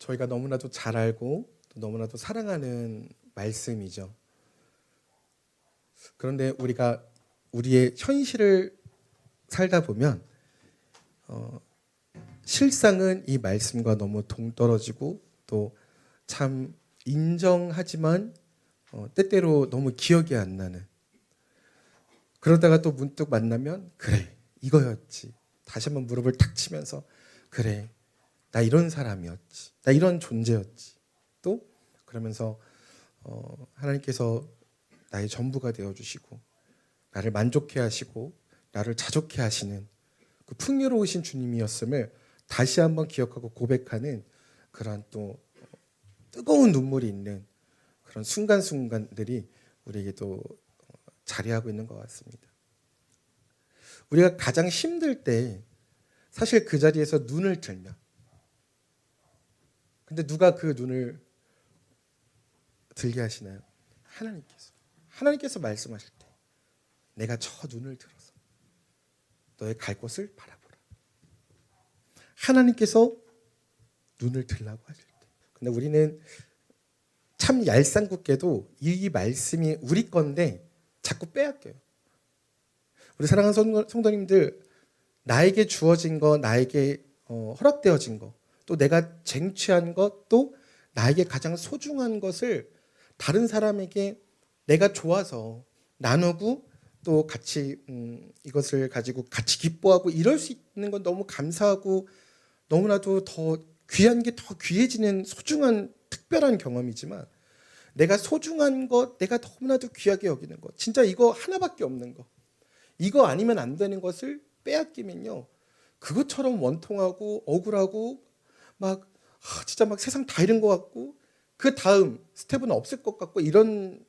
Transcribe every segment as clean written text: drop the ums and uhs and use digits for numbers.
저희가 너무나도 잘 알고 또 너무나도 사랑하는 말씀이죠. 그런데 우리가 우리의 현실을 살다 보면 실상은 이 말씀과 너무 동떨어지고 또 참 인정하지만 때때로 너무 기억이 안 나는, 그러다가 또 문득 만나면 그래 이거였지, 다시 한번 무릎을 탁 치면서 그래 나 이런 사람이었지, 나 이런 존재였지, 또 그러면서 하나님께서 나의 전부가 되어주시고 나를 만족해 하시고 나를 자족해 하시는 그 풍요로우신 주님이었음을 다시 한번 기억하고 고백하는 그런 또 뜨거운 눈물이 있는 그런 순간순간들이 우리에게도 자리하고 있는 것 같습니다. 우리가 가장 힘들 때 사실 그 자리에서 눈을 들면, 근데 누가 그 눈을 들게 하시나요? 하나님께서 말씀하실 때 내가 저 눈을 들어서 너의 갈 곳을 바라보라. 하나님께서 눈을 들라고 하실 때. 근데 우리는 참 얄쌍궂게도 이 말씀이 우리 건데 자꾸 빼앗겨요. 우리 사랑하는 성도님들, 나에게 주어진 거, 나에게 허락되어진 거, 또 내가 쟁취한 것, 또 나에게 가장 소중한 것을 다른 사람에게 내가 좋아서 나누고 또 같이 이것을 가지고 같이 기뻐하고 이럴 수 있는 건 너무 감사하고 너무나도 더 귀한 게 더 귀해지는 소중한 특별한 경험이지만, 내가 소중한 것, 내가 너무나도 귀하게 여기는 것, 진짜 이거 하나밖에 없는 것, 이거 아니면 안 되는 것을 빼앗기면요, 그것처럼 원통하고 억울하고 막 진짜 막 세상 다 잃은 것 같고 그 다음 스텝은 없을 것 같고 이런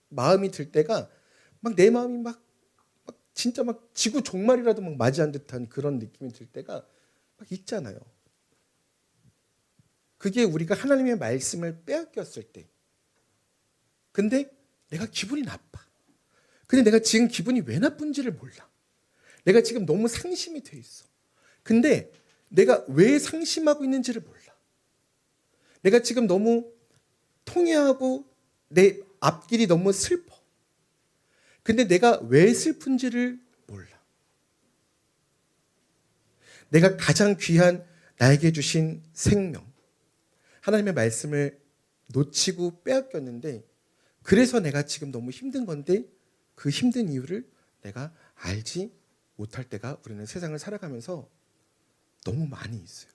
마음이 들 때가 막 내 마음이 막 진짜 막 지구 종말이라도 막 맞이한 듯한 그런 느낌이 들 때가 막 있잖아요. 그게 우리가 하나님의 말씀을 빼앗겼을 때. 근데 내가 기분이 나빠. 근데 내가 지금 기분이 왜 나쁜지를 몰라. 내가 지금 너무 상심이 돼 있어. 근데 내가 왜 상심하고 있는지를 몰라. 내가 지금 너무 통해하고 내 앞길이 너무 슬퍼. 근데 내가 왜 슬픈지를 몰라. 내가 가장 귀한 나에게 주신 생명, 하나님의 말씀을 놓치고 빼앗겼는데, 그래서 내가 지금 너무 힘든 건데 그 힘든 이유를 내가 알지 못할 때가 우리는 세상을 살아가면서 너무 많이 있어요.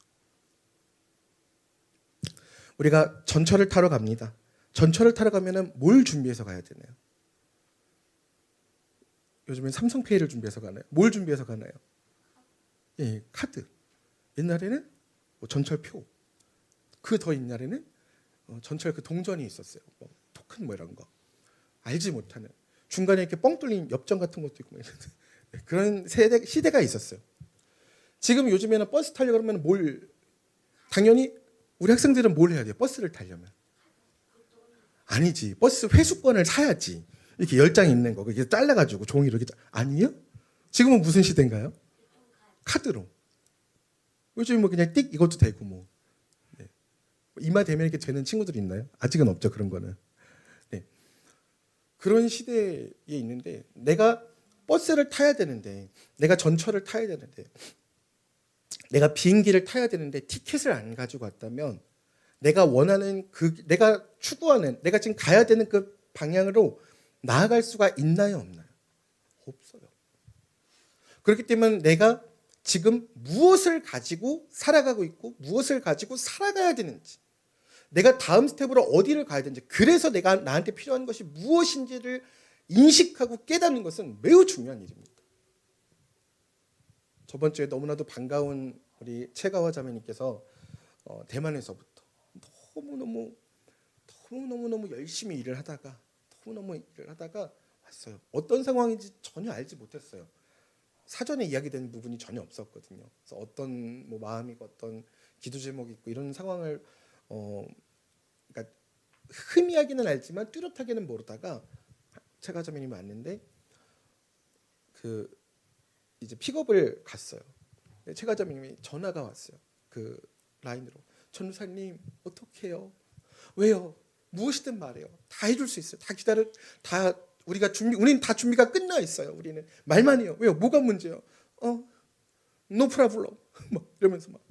우리가 전철을 타러 갑니다. 전철을 타러 가면은 뭘 준비해서 가야 되나요? 요즘엔 삼성페이를 준비해서 가나요? 뭘 준비해서 가나요? 예, 카드. 옛날에는 뭐 전철표. 그 더 옛날에는 전철 그 동전이 있었어요. 뭐 토큰 뭐 이런 거. 알지 못하는. 중간에 이렇게 뻥 뚫린 엽전 같은 것도 있고 그런 시대가 있었어요. 지금 요즘에는 버스 타려고 그러면 당연히 우리 학생들은 뭘 해야 돼요? 버스를 타려면. 아니지. 버스 회수권을 사야지. 이렇게 10장 있는 거. 이렇게 잘라가지고 종이로 이렇게. 아니요? 지금은 무슨 시대인가요? 카드로. 요즘 뭐 그냥 띡 이것도 되고 뭐. 네. 이마 대면 이렇게 되는 친구들이 있나요? 아직은 없죠. 그런 거는. 네. 그런 시대에 있는데 내가 버스를 타야 되는데, 내가 전철을 타야 되는데, 내가 비행기를 타야 되는데 티켓을 안 가지고 왔다면 내가 원하는 내가 추구하는, 내가 지금 가야 되는 그 방향으로 나아갈 수가 있나요, 없나요? 없어요. 그렇기 때문에 내가 지금 무엇을 가지고 살아가고 있고 무엇을 가지고 살아가야 되는지, 내가 다음 스텝으로 어디를 가야 되는지, 그래서 내가 나한테 필요한 것이 무엇인지를 인식하고 깨닫는 것은 매우 중요한 일입니다. 저번 주에 너무나도 반가운 우리 채가와 자매님께서 대만에서부터 너무너무 열심히 일을 하다가 왔어요. 어떤 상황인지 전혀 알지 못했어요. 사전에 이야기된 부분이 전혀 없었거든요. 그래서 어떤 뭐 마음이고 어떤 기도 제목이 있고 이런 상황을 그러니까 희미하게는 알지만 뚜렷하게는 모르다가 채가 자매님이 왔는데 이제 픽업을 갔어요. 채가 자매님이 전화가 왔어요. 그 라인으로 전도사님 어떡해요? 왜요? 무엇이든 말해요. 다 해줄 수 있어요. 다 우리가 우리는 다 준비가 끝나 있어요. 우리는 말만 해요. 왜요? 뭐가 문제요? no problem. 막 이러면서 막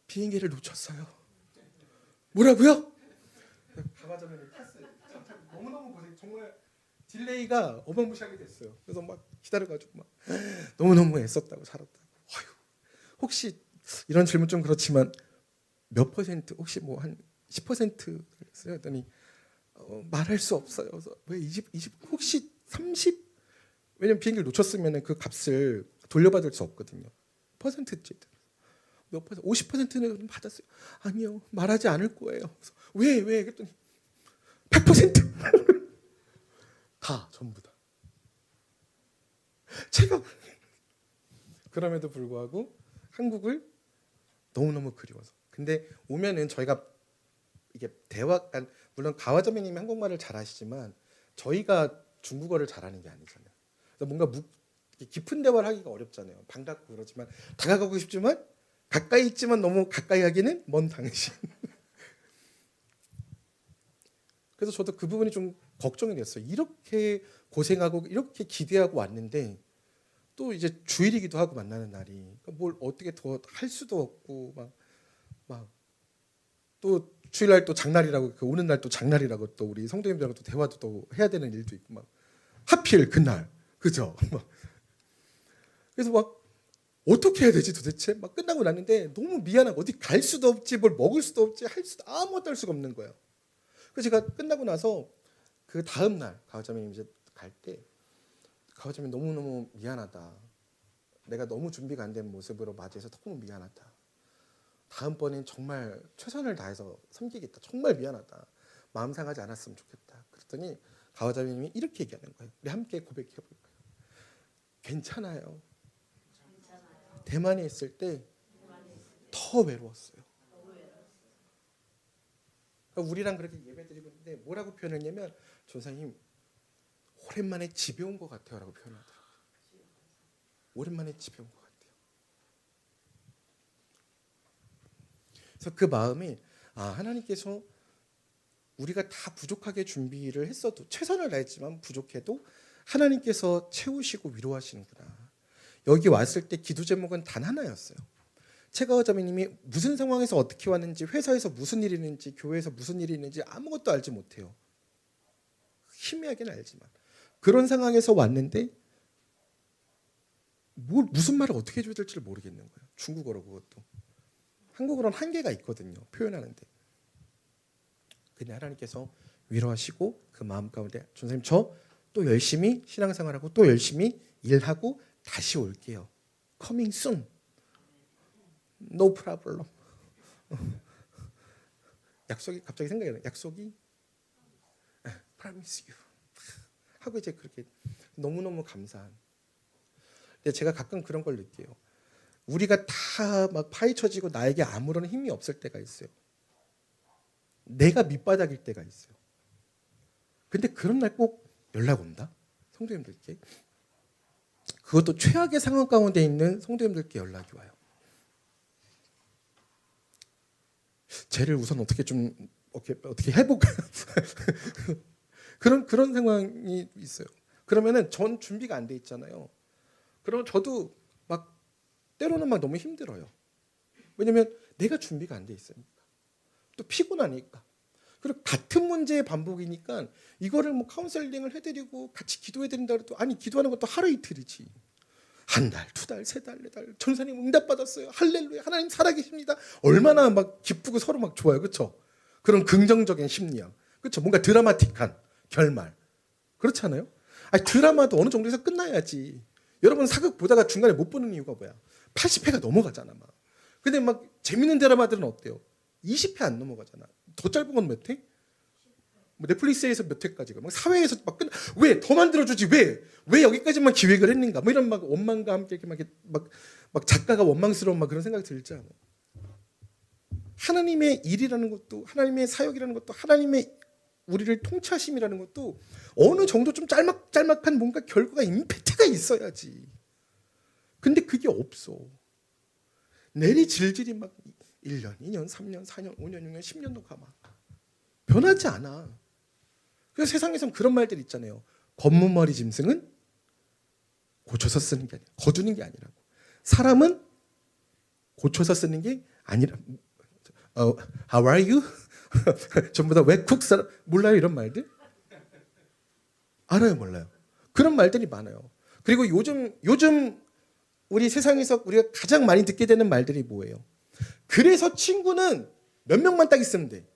비행기를 놓쳤어요. 뭐라고요? 가마자면에 탔어요. 너무너무 고생. 정말 딜레이가 어마무시하게 됐어요. 그래서 막 기다려가지고 막 너무너무 애썼다고 살았다고. 어휴, 혹시 이런 질문 좀 그렇지만 몇 퍼센트 혹시 뭐 한 10% 했어요. 했더니 말할 수 없어요. 그래서 왜 20 혹시 30? 왜냐면 비행기를 놓쳤으면 그 값을 돌려받을 수 없거든요. 퍼센트지. 몇 퍼센트? 50%는 받았어요. 아니요. 말하지 않을 거예요. 그래서 왜? 그랬더니 100%. 다 전부 다. 제가 그럼에도 불구하고 한국을 너무너무 그리워서. 근데 오면은 저희가 이게 물론 가와자매님이 한국말을 잘하시지만 저희가 중국어를 잘하는 게 아니잖아요. 그래서 뭔가 깊은 대화를 하기가 어렵잖아요. 반갑고 그러지만 다가가고 싶지만 가까이 있지만 너무 가까이 하기는 먼 당신. 그래서 저도 그 부분이 좀 걱정이 됐어요. 이렇게 고생하고 이렇게 기대하고 왔는데 또 이제 주일이기도 하고 만나는 날이 그러니까 뭘 어떻게 더 할 수도 없고 막 또 주일날 또 장날이라고 그 오는 날 또 장날이라고 또 우리 성도님들하고 또 대화도 또 해야 되는 일도 있고 막 하필 그날 그죠? 막 그래서 막 어떻게 해야 되지 도대체 막 끝나고 났는데 너무 미안하고 어디 갈 수도 없지 뭘 먹을 수도 없지 할 수도 아무것도 할 수가 없는 거예요. 그래서 제가 끝나고 나서 그 다음 날 가와자매님 이제 갈 때 가와자매님 너무너무 미안하다. 내가 너무 준비가 안 된 모습으로 맞이해서 너무 미안하다. 다음번엔 정말 최선을 다해서 섬기겠다. 정말 미안하다. 마음 상하지 않았으면 좋겠다. 그랬더니 가와자매님이 이렇게 얘기하는 거예요. 우리 함께 고백해 볼까요? 괜찮아요. 대만에 있을 때 더 외로웠어요. 그러니까 우리랑 그렇게 예배드리고 있는데 뭐라고 표현했냐면 전사님 오랜만에 집에 온 것 같아요 라고 표현하더라고요. 오랜만에 집에 온 것 같아요. 그래서 그 마음이 하나님께서 우리가 다 부족하게 준비를 했어도 최선을 다했지만 부족해도 하나님께서 채우시고 위로하시는구나. 여기 왔을 때 기도 제목은 단 하나였어요. 최가와자매님이 무슨 상황에서 어떻게 왔는지 회사에서 무슨 일이 있는지 교회에서 무슨 일이 있는지 아무것도 알지 못해요. 희미하게는 알지만 그런 상황에서 왔는데 무슨 말을 어떻게 해줘야 될지를 모르겠는 거예요. 중국어로 그것도. 한국어로는 한계가 있거든요. 표현하는데. 근데 하나님께서 위로하시고 그 마음 가운데 전사님 저 또 열심히 신앙생활하고 또 열심히 일하고 다시 올게요. Coming soon. No problem. 약속이 갑자기 생각이 나요. 약속이 promise you. 하고 이제 그렇게 너무너무 감사한. 근데 제가 가끔 그런 걸 느껴요. 우리가 다 막 파헤쳐지고 나에게 아무런 힘이 없을 때가 있어요. 내가 밑바닥일 때가 있어요. 근데 그런 날 꼭 연락 온다. 성도님들께. 그것도 최악의 상황 가운데 있는 성도님들께 연락이 와요. 쟤를 우선 어떻게 해볼까? 그런 상황이 있어요. 그러면은 전 준비가 안 돼 있잖아요. 그러면 저도 막 때로는 막 너무 힘들어요. 왜냐면 내가 준비가 안 돼 있으니까. 또 피곤하니까. 그리고 같은 문제의 반복이니까 이거를 뭐 카운셀링을 해드리고 같이 기도해드린다 해도 아니 기도하는 것도 하루 이틀이지. 한 달, 두 달, 세 달, 네 달. 전사님 응답받았어요. 할렐루야. 하나님 살아계십니다. 얼마나 막 기쁘고 서로 막 좋아요. 그렇죠? 그런 긍정적인 심리학. 그렇죠? 뭔가 드라마틱한 결말. 그렇지 않아요? 아니, 드라마도 어느 정도에서 끝나야지. 여러분 사극 보다가 중간에 못 보는 이유가 뭐야? 80회가 넘어가잖아. 막. 근데 막 재밌는 드라마들은 어때요? 20회 안 넘어가잖아. 더 짧은 건 몇 회? 뭐 넷플릭스에서 몇 회까지가 막 사회에서 막 왜 더 만들어주지 왜 여기까지만 기획을 했는가 뭐 이런 막 원망과 함께 이렇게 막 작가가 원망스러운 막 그런 생각이 들지 않아요? 하나님의 일이라는 것도 하나님의 사역이라는 것도 하나님의 우리를 통치하심이라는 것도 어느 정도 좀 짤막짤막한 뭔가 결과가 임팩트가 있어야지. 근데 그게 없어. 내리 질질이 막 1년, 2년, 3년, 4년, 5년, 6년, 10년도 가마 변하지 않아. 그래서 세상에선 그런 말들 있잖아요. 검은머리 짐승은 고쳐서 쓰는 게 아니라 거두는 게 아니라고. 사람은 고쳐서 쓰는 게 아니라. How are you? 전부 다 외국 사람 몰라요 이런 말들? 알아요 몰라요? 그런 말들이 많아요. 그리고 요즘 우리 세상에서 우리가 가장 많이 듣게 되는 말들이 뭐예요? 그래서 친구는 몇 명만 딱 있으면 돼.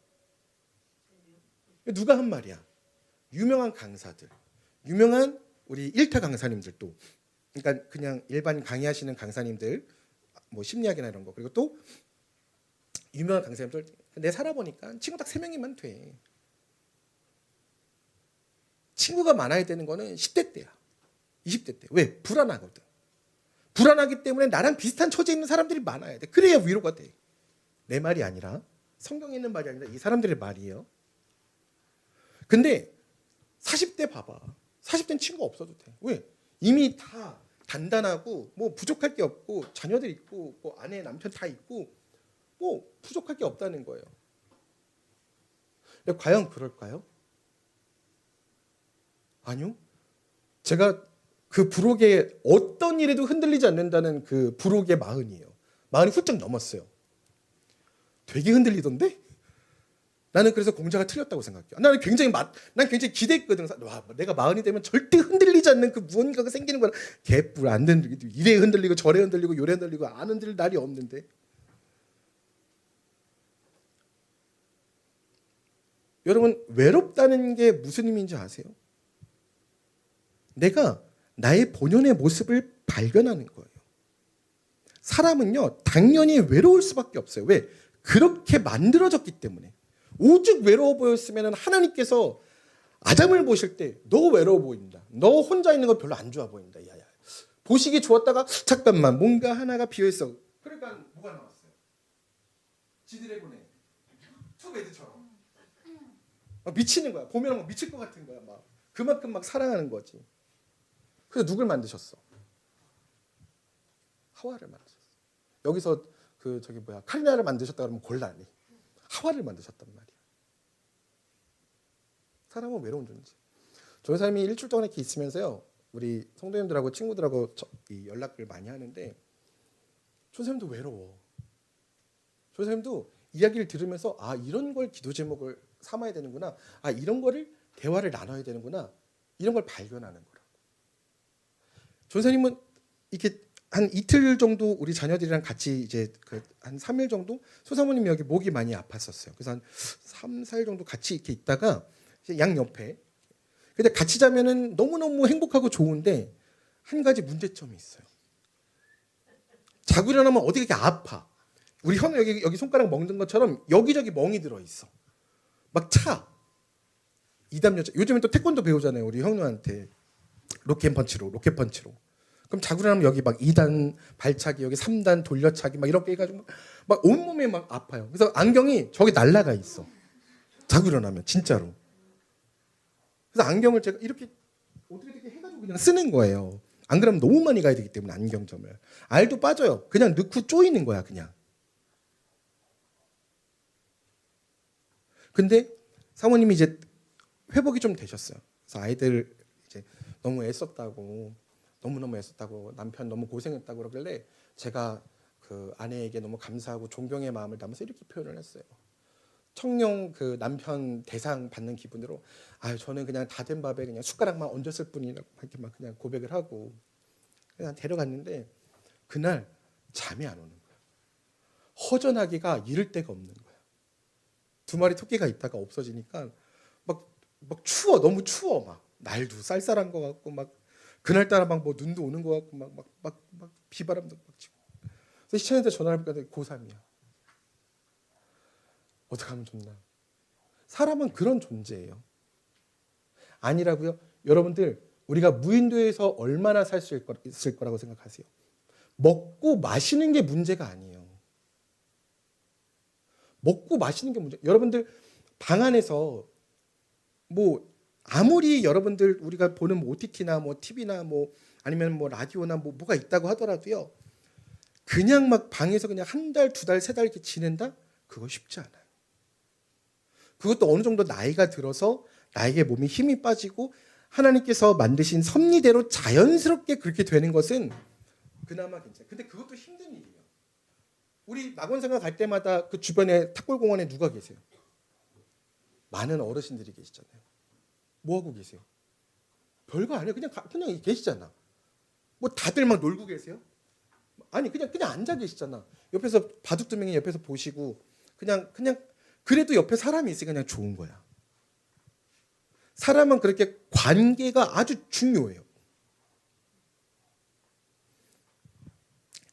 누가 한 말이야? 유명한 강사들, 유명한 우리 1타 강사님들도, 그러니까 그냥 일반 강의하시는 강사님들, 뭐 심리학이나 이런 거, 그리고 또 유명한 강사님들, 내 살아보니까 친구 딱 3명이면 돼. 친구가 많아야 되는 거는 10대 때야. 20대 때. 왜? 불안하거든. 불안하기 때문에 나랑 비슷한 처지에 있는 사람들이 많아야 돼. 그래야 위로가 돼. 내 말이 아니라, 성경에 있는 말이 아니라 이 사람들의 말이에요. 근데 40대 봐봐. 40대는 친구가 없어도 돼. 왜? 이미 다 단단하고 뭐 부족할 게 없고 자녀들 있고 뭐 아내 남편 다 있고 뭐 부족할 게 없다는 거예요. 과연 그럴까요? 아니요. 제가 그 부록에 어떤 일에도 흔들리지 않는다는 그 부록의 마흔이에요. 마흔이 훌쩍 넘었어요. 되게 흔들리던데? 나는 그래서 공자가 틀렸다고 생각해요. 난 굉장히 기대했거든. 와, 내가 마흔이 되면 절대 흔들리지 않는 그 무언가가 생기는 거야. 개뿔 안 흔들리고 이래 흔들리고 저래 흔들리고 요래 흔들리고 안 흔들릴 날이 없는데. 여러분 외롭다는 게 무슨 의미인지 아세요? 내가 나의 본연의 모습을 발견하는 거예요. 사람은요 당연히 외로울 수밖에 없어요. 왜? 그렇게 만들어졌기 때문에. 오죽 외로워 보였으면 하나님께서 아담을 보실 때 너 외로워 보인다. 너 혼자 있는 거 별로 안 좋아 보인다. 야야. 보시기 좋았다가 잠깐만 뭔가 하나가 비어있어. 그러니까 뭐가 나왔어요? 지드래곤의 투베드처럼 막 미치는 거야. 보면 막 미칠 것 같은 거야. 막 그만큼 막 사랑하는 거지. 그래서 누굴 만드셨어? 하와를 만드셨어. 여기서 카리나를 만드셨다 그러면 곤란해. 하와를 만드셨단 말이야. 사람은 외로운 존재. 조사님이 일주일 동안 이렇게 있으면서요, 우리 성도님들하고 친구들하고 연락을 많이 하는데, 조사님도 외로워. 조사님도 이야기를 들으면서 아 이런 걸 기도 제목을 삼아야 되는구나. 아 이런 거를 대화를 나눠야 되는구나. 이런 걸 발견하는 거라고. 조사님은 이렇게 한 이틀 정도 우리 자녀들이랑 같이 이제 한 3일 정도 소사모님이 여기 목이 많이 아팠었어요. 그래서 한 3, 4일 정도 같이 이렇게 있다가 양 옆에. 근데 같이 자면은 너무너무 행복하고 좋은데 한 가지 문제점이 있어요. 자고 일어나면 어디가 이렇게 아파. 우리 형 여기 손가락 먹는 것처럼 여기저기 멍이 들어 있어. 막 차. 이담 여자. 요즘엔 또 태권도 배우잖아요. 우리 형님한테 로켓 펀치로. 그럼 자고 일어나면 여기 막 2단 발차기, 여기 3단 돌려차기 막 이렇게 해가지고 막 온몸에 막 아파요. 그래서 안경이 저기 날라가 있어. 자고 일어나면 진짜로. 그래서 안경을 제가 이렇게 어떻게 해가지고 그냥 쓰는 거예요. 안 그러면 너무 많이 가야 되기 때문에 안경점을. 알도 빠져요. 그냥 넣고 쪼이는 거야 그냥. 근데 사모님이 이제 회복이 좀 되셨어요. 그래서 아이들 이제 너무 애썼다고 남편 너무 고생했다고 그러길래 제가 그 아내에게 너무 감사하고 존경의 마음을 담아서 이렇게 표현을 했어요. 청룡 그 남편 대상 받는 기분으로 저는 그냥 다 된 밥에 그냥 숟가락만 얹었을 뿐이라고 이렇게 막 그냥 고백을 하고 그냥 데려갔는데 그날 잠이 안 오는 거야. 허전하기가 이를 데가 없는 거야. 2마리 토끼가 있다가 없어지니까 막 추워. 너무 추워. 막 날도 쌀쌀한 것 같고 막 그날따라 막 뭐 눈도 오는 것 같고 막 비바람도 막 치고. 그래서 시청한테 전화를 해보니까 고3이야. 어떻게 하면 좋나? 사람은 그런 존재예요. 아니라고요? 여러분들 우리가 무인도에서 얼마나 살 수 있을 거라고 생각하세요? 먹고 마시는 게 문제가 아니에요. 먹고 마시는 게 문제. 여러분들 방 안에서 뭐 아무리 여러분들 우리가 보는 OTT나 뭐 TV나 뭐 아니면 뭐 라디오나 뭐가 있다고 하더라도요. 그냥 막 방에서 그냥 한 달, 두 달, 세 달 이렇게 지낸다? 그거 쉽지 않아요. 그것도 어느 정도 나이가 들어서 나에게 몸에 힘이 빠지고 하나님께서 만드신 섭리대로 자연스럽게 그렇게 되는 것은 그나마 괜찮아요. 근데 그것도 힘든 일이에요. 우리 낙원생활 갈 때마다 그 주변에 탁골공원에 누가 계세요? 많은 어르신들이 계시잖아요. 뭐 하고 계세요? 별거 아니에요. 그냥 계시잖아. 뭐 다들 막 놀고 계세요? 아니 그냥 앉아 계시잖아. 옆에서 바둑 두 명이 옆에서 보시고 그냥 그래도 옆에 사람이 있으니까 그냥 좋은 거야. 사람은 그렇게 관계가 아주 중요해요.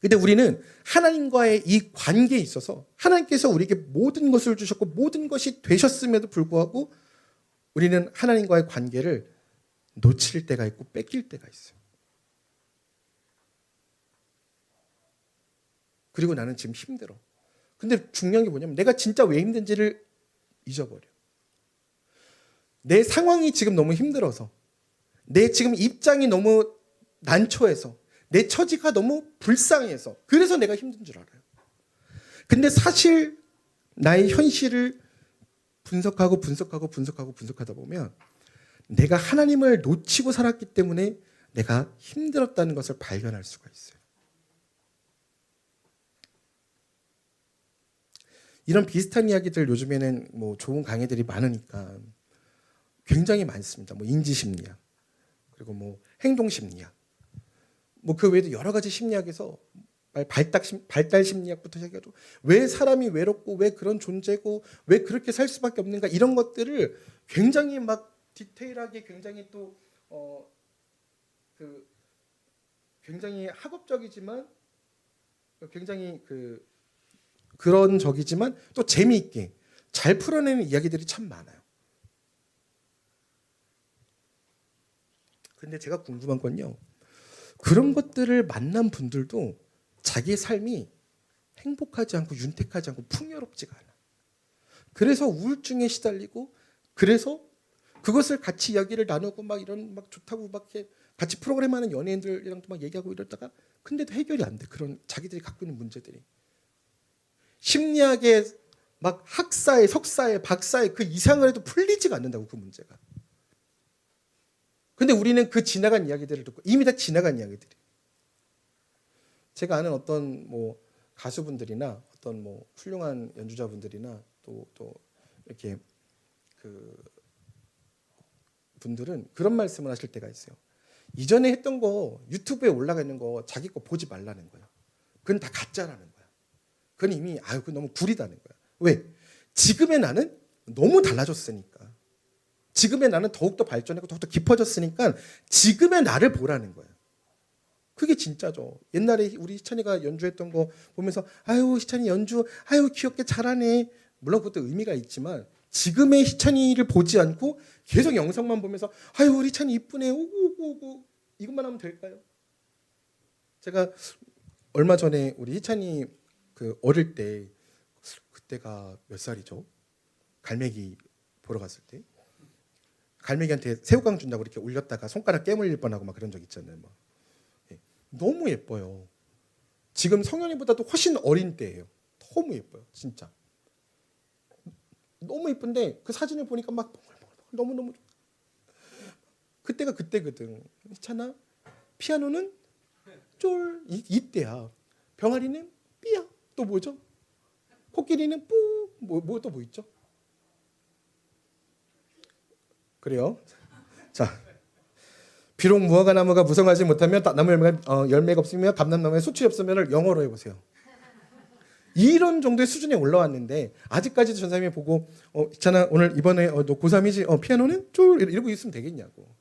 근데 우리는 하나님과의 이 관계에 있어서 하나님께서 우리에게 모든 것을 주셨고 모든 것이 되셨음에도 불구하고 우리는 하나님과의 관계를 놓칠 때가 있고 뺏길 때가 있어요. 그리고 나는 지금 힘들어. 근데 중요한 게 뭐냐면 내가 진짜 왜 힘든지를 잊어버려. 내 상황이 지금 너무 힘들어서, 내 지금 입장이 너무 난처해서, 내 처지가 너무 불쌍해서 그래서 내가 힘든 줄 알아요. 근데 사실 나의 현실을 분석하다 보면 내가 하나님을 놓치고 살았기 때문에 내가 힘들었다는 것을 발견할 수가 있어요. 이런 비슷한 이야기들 요즘에는 뭐 좋은 강의들이 많으니까 굉장히 많습니다. 뭐 인지심리학, 그리고 뭐 행동심리학, 뭐 그 외에도 여러 가지 심리학에서 발달 심리학부터 시작해서 왜 사람이 외롭고 왜 그런 존재고 왜 그렇게 살 수밖에 없는가 이런 것들을 굉장히 막 디테일하게 굉장히 또 굉장히 학업적이지만 굉장히 그런 적이지만 또 재미있게 잘 풀어내는 이야기들이 참 많아요. 근데 제가 궁금한 건요. 그런 것들을 만난 분들도 자기의 삶이 행복하지 않고 윤택하지 않고 풍요롭지가 않아. 그래서 우울증에 시달리고 그래서 그것을 같이 이야기를 나누고 막 이런 막 좋다고 막 이렇게 같이 프로그램하는 연예인들이랑도 막 얘기하고 이러다가 근데도 해결이 안 돼. 그런 자기들이 갖고 있는 문제들이. 심리학의 막 학사에 석사에 박사에 그 이상을 해도 풀리지가 않는다고 그 문제가. 근데 우리는 그 지나간 이야기들을 듣고 이미 다 지나간 이야기들이. 제가 아는 어떤 뭐 가수분들이나 어떤 뭐 훌륭한 연주자분들이나 또 이렇게 그 분들은 그런 말씀을 하실 때가 있어요. 이전에 했던 거 유튜브에 올라가 있는 거 자기 거 보지 말라는 거야. 그건 다 가짜라는 거야. 그건 이미 그건 너무 구리다는 거야. 왜? 지금의 나는 너무 달라졌으니까. 지금의 나는 더욱더 발전했고 더욱더 깊어졌으니까 지금의 나를 보라는 거야. 그게 진짜죠. 옛날에 우리 희찬이가 연주했던 거 보면서 아유 희찬이 연주 아유 귀엽게 잘하네. 물론 그것도 의미가 있지만 지금의 희찬이를 보지 않고 계속 영상만 보면서 아유 우리 희찬이 이쁘네 오고 이것만 하면 될까요? 제가 얼마 전에 우리 희찬이 어릴 때 그때가 몇 살이죠? 갈매기 보러 갔을 때 갈매기한테 새우깡 준다고 이렇게 올렸다가 손가락 깨물릴 뻔하고 막 그런 적 있잖아요. 막. 너무 예뻐요. 지금 성현이보다도 훨씬 어린 때예요. 너무 예뻐요, 진짜. 너무 예쁜데 그 사진을 보니까 막 너무 그때가 그때거든. 희찬아, 피아노는 쫄 이때야. 병아리는 삐야. 또 뭐죠? 코끼리는 뿌. 뭐 또 뭐 있죠? 그래요. 자, 비록 무화과 나무가 무성하지 못하면 나무 열매가 없으며 감람나무에 수출이 없으면 영어로 해보세요. 이런 정도의 수준에 올라왔는데 아직까지도 전사님이 보고 있잖아 오늘 이번에 너 고3이지? 피아노는 쫄 이러고 있으면 되겠냐고.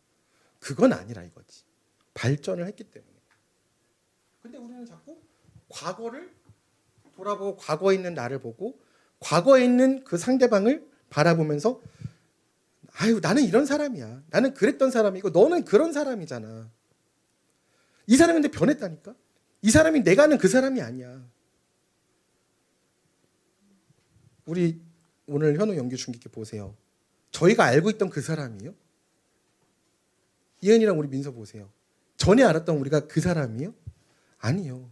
그건 아니라 이거지. 발전을 했기 때문에. 근데 우리는 자꾸 과거를 돌아보고 과거에 있는 나를 보고 과거에 있는 그 상대방을 바라보면서 아유 나는 이런 사람이야. 나는 그랬던 사람이고 너는 그런 사람이잖아. 이 사람이 근데 변했다니까. 이 사람이 내가 아는 그 사람이 아니야. 우리 오늘 현우 연기 중계께 보세요. 저희가 알고 있던 그 사람이요? 이은이랑 우리 민서 보세요. 전에 알았던 우리가 그 사람이요? 아니요.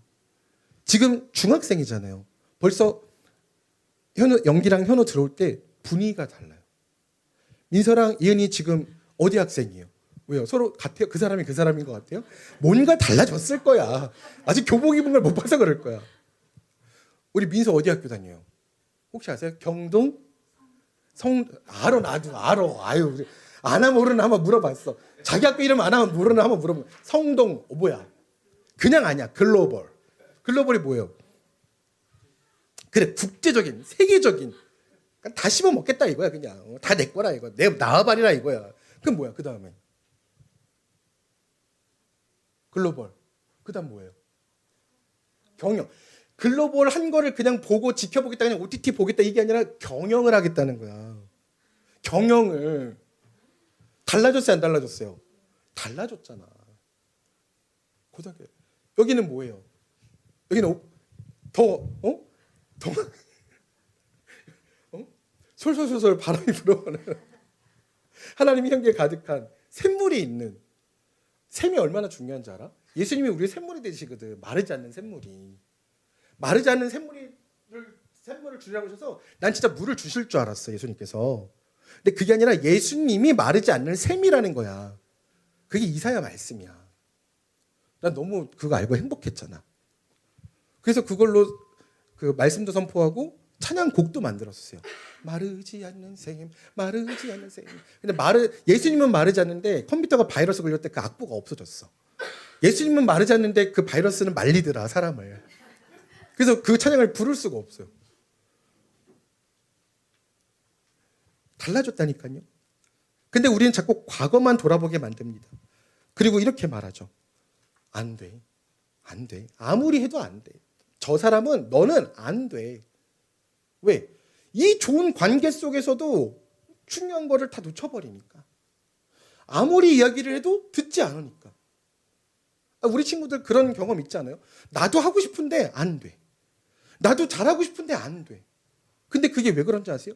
지금 중학생이잖아요. 벌써 연기랑 현우 들어올 때 분위기가 달라요. 민서랑 예은이 지금 어디 학생이에요? 왜요? 서로 같아요? 그 사람이 그 사람인 것 같아요? 뭔가 달라졌을 거야. 아직 교복 입은 걸 못 봐서 그럴 거야. 우리 민서 어디 학교 다녀요? 혹시 아세요? 경동? 알아, 나도 알아. 아유, 아나 모르나 한번 물어봤어. 자기 학교 이름 안 하면 모르나 한번 물어봐. 성동, 뭐야? 그냥 아니야. 글로벌. 글로벌이 뭐예요? 그래, 국제적인, 세계적인. 그러니까 다 씹어 먹겠다 이거야, 그냥. 다 내 거라 이거. 내 나와바리라 이거야. 그럼 뭐야, 그 다음에? 글로벌. 그 다음 뭐예요? 경영. 글로벌 한 거를 그냥 보고 지켜보겠다, 그냥 OTT 보겠다 이게 아니라 경영을 하겠다는 거야. 경영을. 달라졌어요, 안 달라졌어요? 달라졌잖아. 고등학교. 여기는 뭐예요? 여기는 더 솔솔솔솔 바람이 불어오는 하나님의 향기에 가득한 샘물이 있는. 샘이 얼마나 중요한지 알아? 예수님이 우리의 샘물이 되시거든. 마르지 않는 샘물이. 마르지 않는 샘물을 주려고 하셔서 난 진짜 물을 주실 줄 알았어, 예수님께서. 근데 그게 아니라 예수님이 마르지 않는 샘이라는 거야. 그게 이사야 말씀이야. 난 너무 그거 알고 행복했잖아. 그래서 그걸로 그 말씀도 선포하고 찬양곡도 만들었어요. 마르지 않는 샘, 마르지 않는 샘. 근데 예수님은 마르지 않는데 컴퓨터가 바이러스 걸릴 때 그 악보가 없어졌어. 예수님은 마르지 않는데 그 바이러스는 말리더라, 사람을. 그래서 그 찬양을 부를 수가 없어요. 달라졌다니까요. 근데 우리는 자꾸 과거만 돌아보게 만듭니다. 그리고 이렇게 말하죠. 안 돼. 안 돼. 아무리 해도 안 돼. 저 사람은, 너는 안 돼. 왜? 이 좋은 관계 속에서도 중요한 거를 다 놓쳐버리니까. 아무리 이야기를 해도 듣지 않으니까. 우리 친구들 그런 경험 있지 않아요? 나도 하고 싶은데 안 돼. 나도 잘하고 싶은데 안 돼. 근데 그게 왜 그런지 아세요?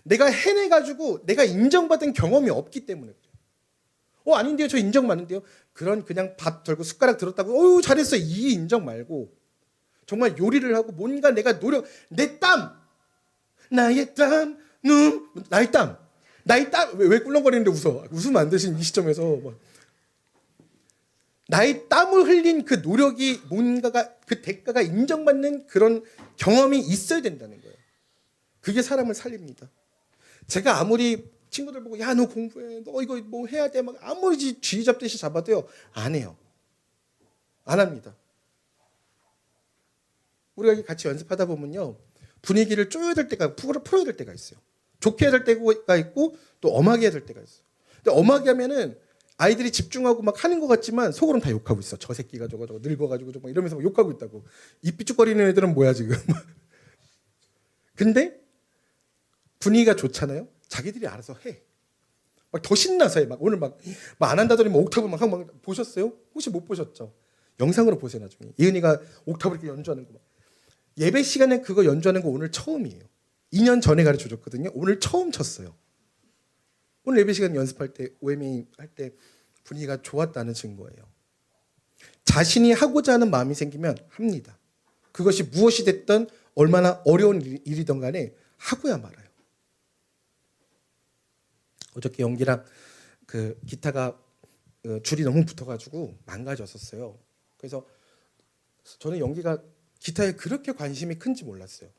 내가 해내가지고 내가 인정받은 경험이 없기 때문에 그래요. 아닌데요, 저 인정받는데요. 그냥 밥 들고 숟가락 들었다고 잘했어, 이 인정 말고 정말 요리를 하고 뭔가 내가 내 땀, 나의 땀, 나의 땀, 왜 꿀렁거리는데 웃으면 안 되신 이 시점에서 나의 땀을 흘린 그 노력이 뭔가가 그 대가가 인정받는 그런 경험이 있어야 된다는 거예요. 그게 사람을 살립니다. 제가 아무리 친구들 보고 야, 너 공부해, 너 이거 뭐 해야 돼, 막 아무리 쥐 잡듯이 잡아도요, 안 해요. 안 합니다. 우리가 같이 연습하다 보면요, 분위기를 쪼여야 될 때가, 풀어야 될 때가 있어요. 좋게 해야 될 때가 있고 또 엄하게 해야 될 때가 있어요. 근데 엄하게 하면은 아이들이 집중하고 막 하는 것 같지만 속으로는 다 욕하고 있어. 저 새끼가 저거 늙어가지고 저거 이러면서 막 욕하고 있다고. 입 삐죽거리는 애들은 뭐야 지금. 근데 분위기가 좋잖아요. 자기들이 알아서 해. 막 더 신나서 해. 막 오늘 막 안 한다더니 막 옥타브 막 보셨어요? 혹시 못 보셨죠? 영상으로 보세요 나중에. 이은이가 옥타브 이렇게 연주하는 거. 예배 시간에 그거 연주하는 거 오늘 처음이에요. 2년 전에 가르쳐줬거든요. 오늘 처음 쳤어요. 오늘 예배 시간 연습할 때 OMA 할 때 분위기가 좋았다는 증거예요. 자신이 하고자 하는 마음이 생기면 합니다. 그것이 무엇이 됐든 얼마나 어려운 일이든 간에 하고야 말아요. 어저께 연기랑 그 기타가 줄이 너무 붙어가지고 망가졌었어요. 그래서 저는 연기가 기타에 그렇게 관심이 큰지 몰랐어요.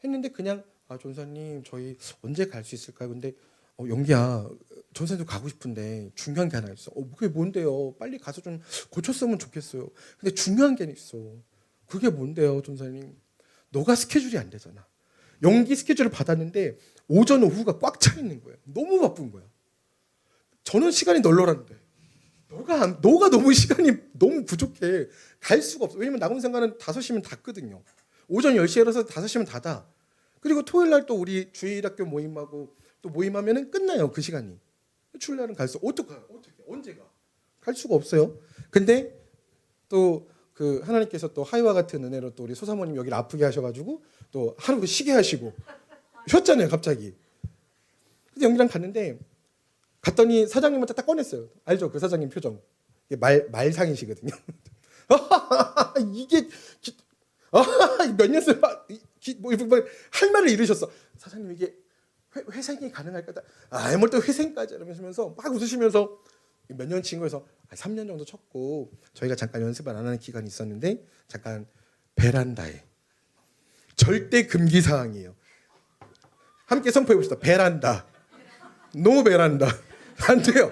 했는데 그냥 전사님 저희 언제 갈 수 있을까요? 근데 연기야, 전사님도 가고 싶은데 중요한 게 하나 있어. 그게 뭔데요? 빨리 가서 좀 고쳤으면 좋겠어요. 근데 중요한 게 있어. 그게 뭔데요, 전사님? 너가 스케줄이 안 되잖아. 연기 스케줄을 받았는데 오전 오후가 꽉 차 있는 거예요. 너무 바쁜 거야. 저는 시간이 널널한데 너가 너무 시간이 너무 부족해. 갈 수가 없어. 왜냐면 나군생가는 5시면 닫거든요. 오전 10시에 일어나서 5시면 닫아. 그리고 토요일 날 또 우리 주일학교 모임하고 또 모임하면은 끝나요, 그 시간이. 주일날은 갈 수 어떻게 언제 가? 갈 수가 없어요. 근데 또 그 하나님께서 또 하이와 같은 은혜로 또 우리 소사모님 여기를 아프게 하셔가지고 또 하루 쉬게 하시고 쉬었잖아요, 갑자기. 그래서 연기랑 갔더니 사장님한테 딱 꺼냈어요. 알죠, 그 사장님 표정. 말상이시거든요. 이게 몇 년째 할 말을 잃으셨어. 사장님 이게 회생이 가능할까? 뭘 또 회생까지 이러면서 막 웃으시면서 몇 년 친 거에서 3년 정도 쳤고 저희가 잠깐 연습을 안 하는 기간이 있었는데 잠깐 베란다에 절대 금기 사항이에요. 함께 선포해 봅시다. 베란다. 노 베란다. 안 돼요.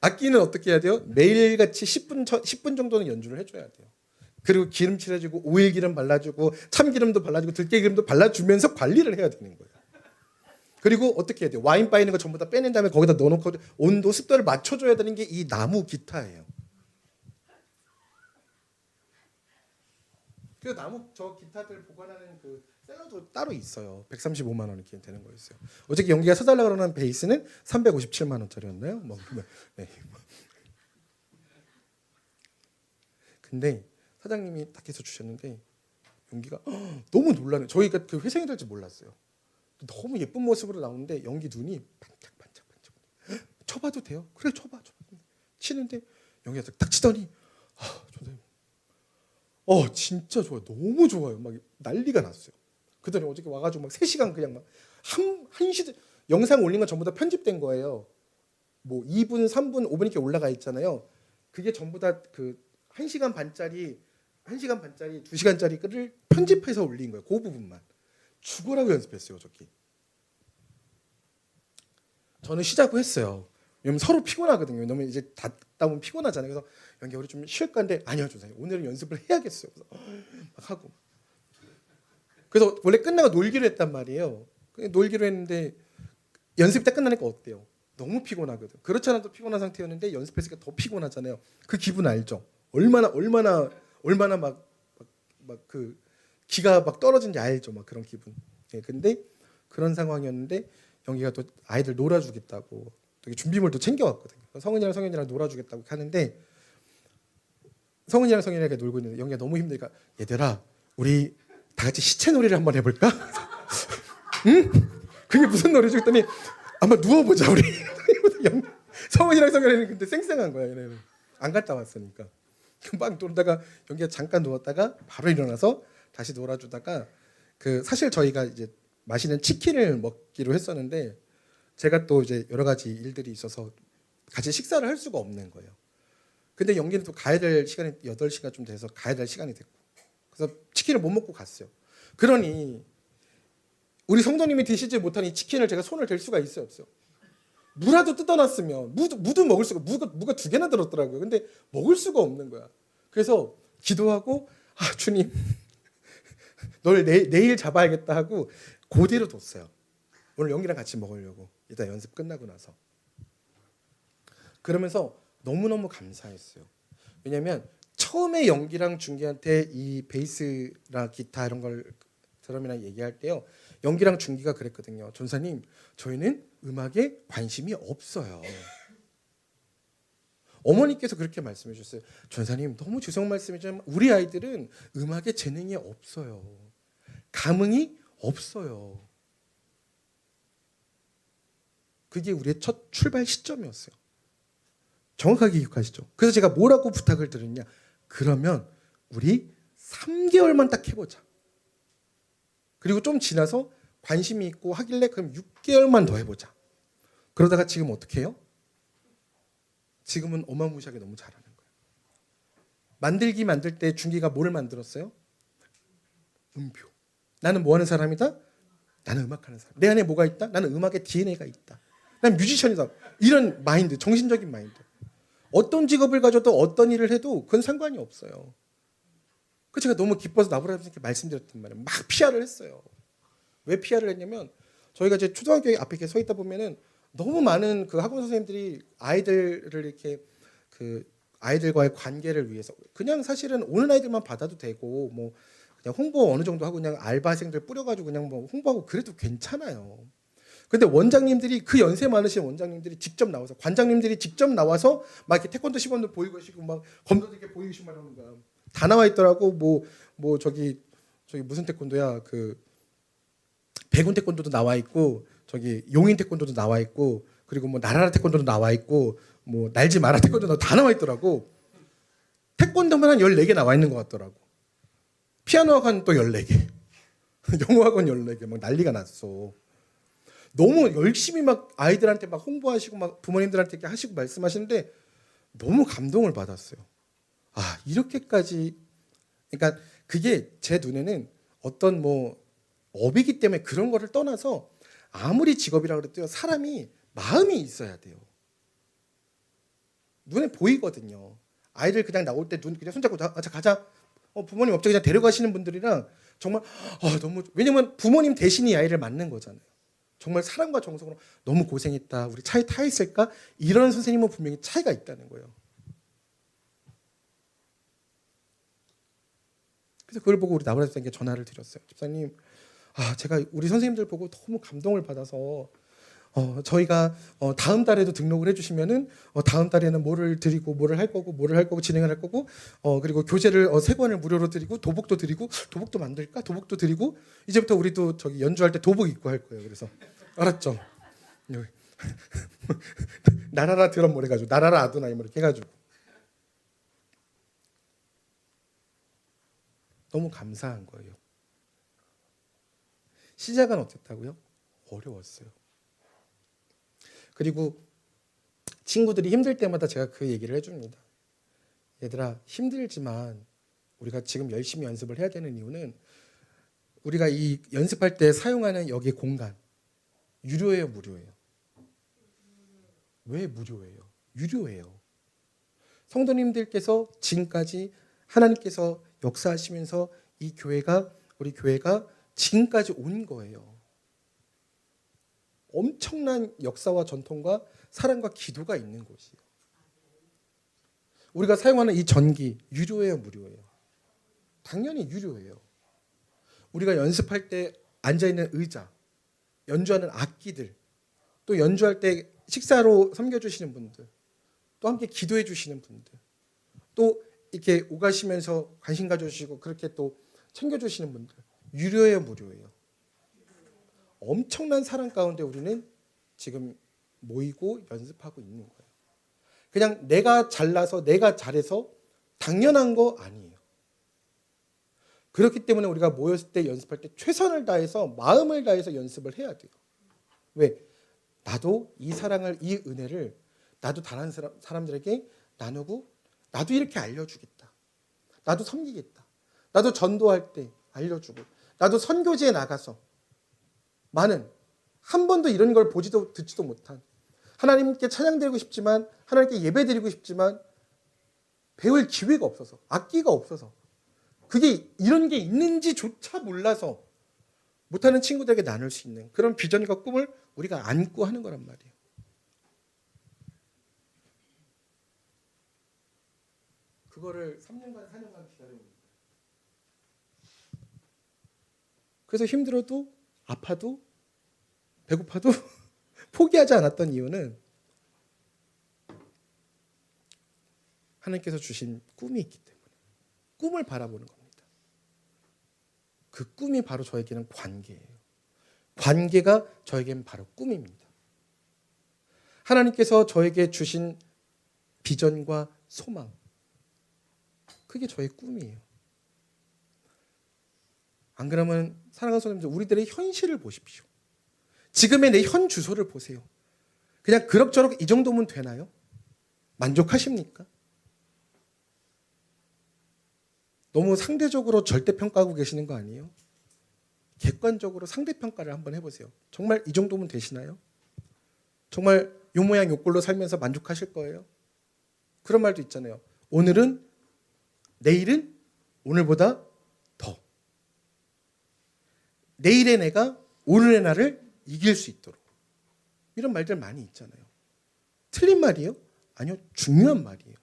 악기는 어떻게 해야 돼요? 매일같이 10분 정도는 연주를 해줘야 돼요. 그리고 기름칠 해주고 오일 기름 발라주고 참기름도 발라주고 들깨기름도 발라주면서 관리를 해야 되는 거예요. 그리고 어떻게 해야 돼요? 와인 빠이는 거 전부 다 빼낸 다음에 거기다 넣어놓고 온도 습도를 맞춰줘야 되는 게 이 나무 기타예요. 그 나무 저 기타들 보관하는 그 셀러도 따로 있어요. 135만 원 이렇게 되는 거였어요. 어저께 연기가 서달라고 그러는 베이스는 357만 원짜리였나요? 네. 근데 사장님이 딱 해서 주셨는데 연기가 너무 놀라는. 저희가 그 회생이 될지 몰랐어요. 너무 예쁜 모습으로 나오는데 연기 눈이 반짝반짝. 쳐봐도 돼요? 그래 쳐봐. 치는데 연기가 딱 치더니 선생님 진짜 좋아요. 너무 좋아요. 막 난리가 났어요. 그더니 어저께 와가지고 막 3시간 그냥 막 한 시대 영상 올린 건 전부 다 편집된 거예요. 뭐 2분, 3분, 5분 이렇게 올라가 있잖아요. 그게 전부 다 그 1시간 반짜리 2시간짜리 글을 편집해서 올린 거예요. 그 부분만. 죽으라고 연습했어요, 어저께. 저는 쉬자고 했어요. 왜냐면 서로 피곤하거든요. 왜냐면 이제 다 보면 피곤하잖아요. 그래서 연기 우리 좀 쉴까 하는데 아니요, 조사님. 오늘은 연습을 해야겠어요. 그래서 막 하고. 그래서 원래 끝나고 놀기로 했단 말이에요. 놀기로 했는데 연습이 딱 끝나니까 어때요? 너무 피곤하거든. 그렇지 않아도 피곤한 상태였는데 연습했으니까 더 피곤하잖아요. 그 기분 알죠? 얼마나 막 그 기가 막 떨어진지 알죠? 막 그런 기분. 예, 근데 그런 상황이었는데 연기가 또 아이들 놀아주겠다고 되게 준비물도 챙겨왔거든요. 성은이랑 성현이랑 놀아주겠다고 하는데 성은이랑 성현이랑 놀고 있는데 연기가 너무 힘드니까 얘들아 우리 다 같이 시체 놀이를 한번 해볼까? 응? 그게 무슨 놀이지? 그랬더니 한번 누워보자 우리. 성은이랑 성현이는 근데 쌩쌩한 거야. 얘네는 안 갔다 왔으니까. 막 놀다가 연기가 잠깐 누웠다가 바로 일어나서 다시 놀아주다가 그 사실 저희가 이제 맛있는 치킨을 먹기로 했었는데 제가 또 이제 여러 가지 일들이 있어서 같이 식사를 할 수가 없는 거예요. 근데 연기는 또 가야 될 시간이 8시가 좀 돼서 가야 될 시간이 됐고 그래서 치킨을 못 먹고 갔어요. 그러니 우리 성도님이 드시지 못한 이 치킨을 제가 손을 댈 수가 있어요, 없어요? 무라도 뜯어놨으면 무도 먹을 수가 무가 2개나 들었더라고요. 근데 먹을 수가 없는 거야. 그래서 기도하고 주님 널 내일 잡아야겠다 하고 그대로 뒀어요. 오늘 연기랑 같이 먹으려고 이따 연습 끝나고 나서. 그러면서 너무너무 감사했어요. 왜냐하면 처음에 연기랑 준기한테 이 베이스랑 기타 이런 걸 드럼이랑 얘기할 때요. 연기랑 준기가 그랬거든요. 전사님 저희는 음악에 관심이 없어요. 어머니께서 그렇게 말씀해 주셨어요. 전사님 너무 죄송 말씀이지만 우리 아이들은 음악에 재능이 없어요. 감흥이 없어요. 그게 우리의 첫 출발 시점이었어요. 정확하게 기억하시죠? 그래서 제가 뭐라고 부탁을 드렸냐? 그러면 우리 3개월만 딱 해보자. 그리고 좀 지나서 관심이 있고 하길래 그럼 6개월만 더 해보자. 그러다가 지금 어떻게 해요? 지금은 어마무시하게 너무 잘하는 거예요. 만들 때 준기가 뭐를 만들었어요? 음표. 나는 뭐 하는 사람이다? 나는 음악하는 사람. 내 안에 뭐가 있다? 나는 음악의 DNA가 있다. 난 뮤지션이다. 이런 마인드, 정신적인 마인드. 어떤 직업을 가져도 어떤 일을 해도 그건 상관이 없어요. 그 제가 너무 기뻐서 나보라 선생님께 말씀드렸단 말이에요. 막 PR을 했어요. 왜 PR을 했냐면 저희가 이제 초등학교 앞에 이렇게 서 있다 보면은 너무 많은 그 학원 선생님들이 아이들을 이렇게 그 아이들과의 관계를 위해서 그냥 사실은 오는 아이들만 받아도 되고 뭐 그냥 홍보 어느 정도 하고 그냥 알바생들 뿌려가지고 그냥 뭐 홍보하고 그래도 괜찮아요. 근데 원장님들이 그 연세 많으신 원장님들이 직접 나와서 관장님들이 직접 나와서 막 이렇게 태권도 시범도 보이고 계시고 막 검도도 이렇게 보이시고 막 이러는 거야. 다 나와 있더라고. 뭐 저기 무슨 태권도야 그 백운 태권도도 나와 있고 저기 용인 태권도도 나와 있고 그리고 뭐 나라라 태권도도 나와 있고 뭐 날지 마라 태권도도 다 나와 있더라고. 태권도만 한 14개 나와 있는 것 같더라고. 피아노 학원 또 14개, 영어 학원 14개, 막 난리가 났어. 너무 열심히 막 아이들한테 막 홍보하시고 막 부모님들한테 이렇게 하시고 말씀하시는데 너무 감동을 받았어요. 아, 이렇게까지. 그러니까 그게 제 눈에는 어떤 뭐 업이기 때문에 그런 거를 떠나서 아무리 직업이라고 그래도 사람이 마음이 있어야 돼요. 눈에 보이거든요. 아이들 그냥 나올 때 눈 그냥 손잡고 자 가자. 부모님 없죠. 그냥 데려가시는 분들이랑 정말 너무, 왜냐면 부모님 대신이 아이를 맞는 거잖아요. 정말 사랑과 정성으로 너무 고생했다. 우리 차에 타 있을까? 이런 선생님은 분명히 차이가 있다는 거예요. 그래서 그걸 보고 우리 나무라 집사님께 전화를 드렸어요. 집사님, 제가 우리 선생님들 보고 너무 감동을 받아서 저희가 다음 달에도 등록을 해주시면은 다음 달에는 뭐를 드리고 뭐를 할 거고 진행을 할 거고 그리고 교재를 3권을 무료로 드리고 도복도 드리고, 도복도 만들까? 도복도 드리고, 이제부터 우리도 저기 연주할 때 도복 입고 할 거예요. 그래서 알았죠? 나라라 드럼 뭐 해가지고 나라라 아도나이 뭐 이렇게 해가지고 너무 감사한 거예요. 시작은 어땠다고요? 어려웠어요. 그리고 친구들이 힘들 때마다 제가 그 얘기를 해줍니다. 얘들아, 힘들지만 우리가 지금 열심히 연습을 해야 되는 이유는 우리가 이 연습할 때 사용하는 여기 공간 유료예요, 무료예요? 왜 무료예요? 유료예요. 성도님들께서 지금까지 하나님께서 역사하시면서 이 교회가, 우리 교회가 지금까지 온 거예요. 엄청난 역사와 전통과 사랑과 기도가 있는 곳이에요. 우리가 사용하는 이 전기 유료예요, 무료예요? 당연히 유료예요. 우리가 연습할 때 앉아있는 의자, 연주하는 악기들, 또 연주할 때 식사로 섬겨주시는 분들, 또 함께 기도해 주시는 분들, 또 이렇게 오가시면서 관심 가져주시고 그렇게 또 챙겨주시는 분들, 유료예요, 무료예요? 엄청난 사랑 가운데 우리는 지금 모이고 연습하고 있는 거예요. 그냥 내가 잘나서 내가 잘해서 당연한 거 아니에요. 그렇기 때문에 우리가 모였을 때 연습할 때 최선을 다해서 마음을 다해서 연습을 해야 돼요. 왜? 나도 이 사랑을, 이 은혜를 나도 다른 사람들에게 나누고 나도 이렇게 알려주겠다. 나도 섬기겠다. 나도 전도할 때 알려주고 나도 선교지에 나가서 많은, 한 번도 이런 걸 보지도 듣지도 못한, 하나님께 찬양드리고 싶지만 하나님께 예배드리고 싶지만 배울 기회가 없어서, 악기가 없어서, 그게 이런 게 있는지조차 몰라서 못하는 친구들에게 나눌 수 있는 그런 비전과 꿈을 우리가 안고 하는 거란 말이에요. 그거를 3년간 4년간 기다려온 거예요. 그래서 힘들어도 아파도 배고파도 포기하지 않았던 이유는 하나님께서 주신 꿈이 있기 때문에, 꿈을 바라보는 겁니다. 그 꿈이 바로 저에게는 관계예요. 관계가 저에게는 바로 꿈입니다. 하나님께서 저에게 주신 비전과 소망, 그게 저의 꿈이에요. 안 그러면 사랑하는 성도님들, 우리들의 현실을 보십시오. 지금의 내 현 주소를 보세요. 그냥 그럭저럭 이 정도면 되나요? 만족하십니까? 너무 상대적으로 절대평가하고 계시는 거 아니에요? 객관적으로 상대평가를 한번 해보세요. 정말 이 정도면 되시나요? 정말 요 모양 요 꼴로 살면서 만족하실 거예요? 그런 말도 있잖아요. 오늘은, 내일은 오늘보다 더. 내일의 내가 오늘의 나를 이길 수 있도록. 이런 말들 많이 있잖아요. 틀린 말이에요? 아니요, 중요한 말이에요.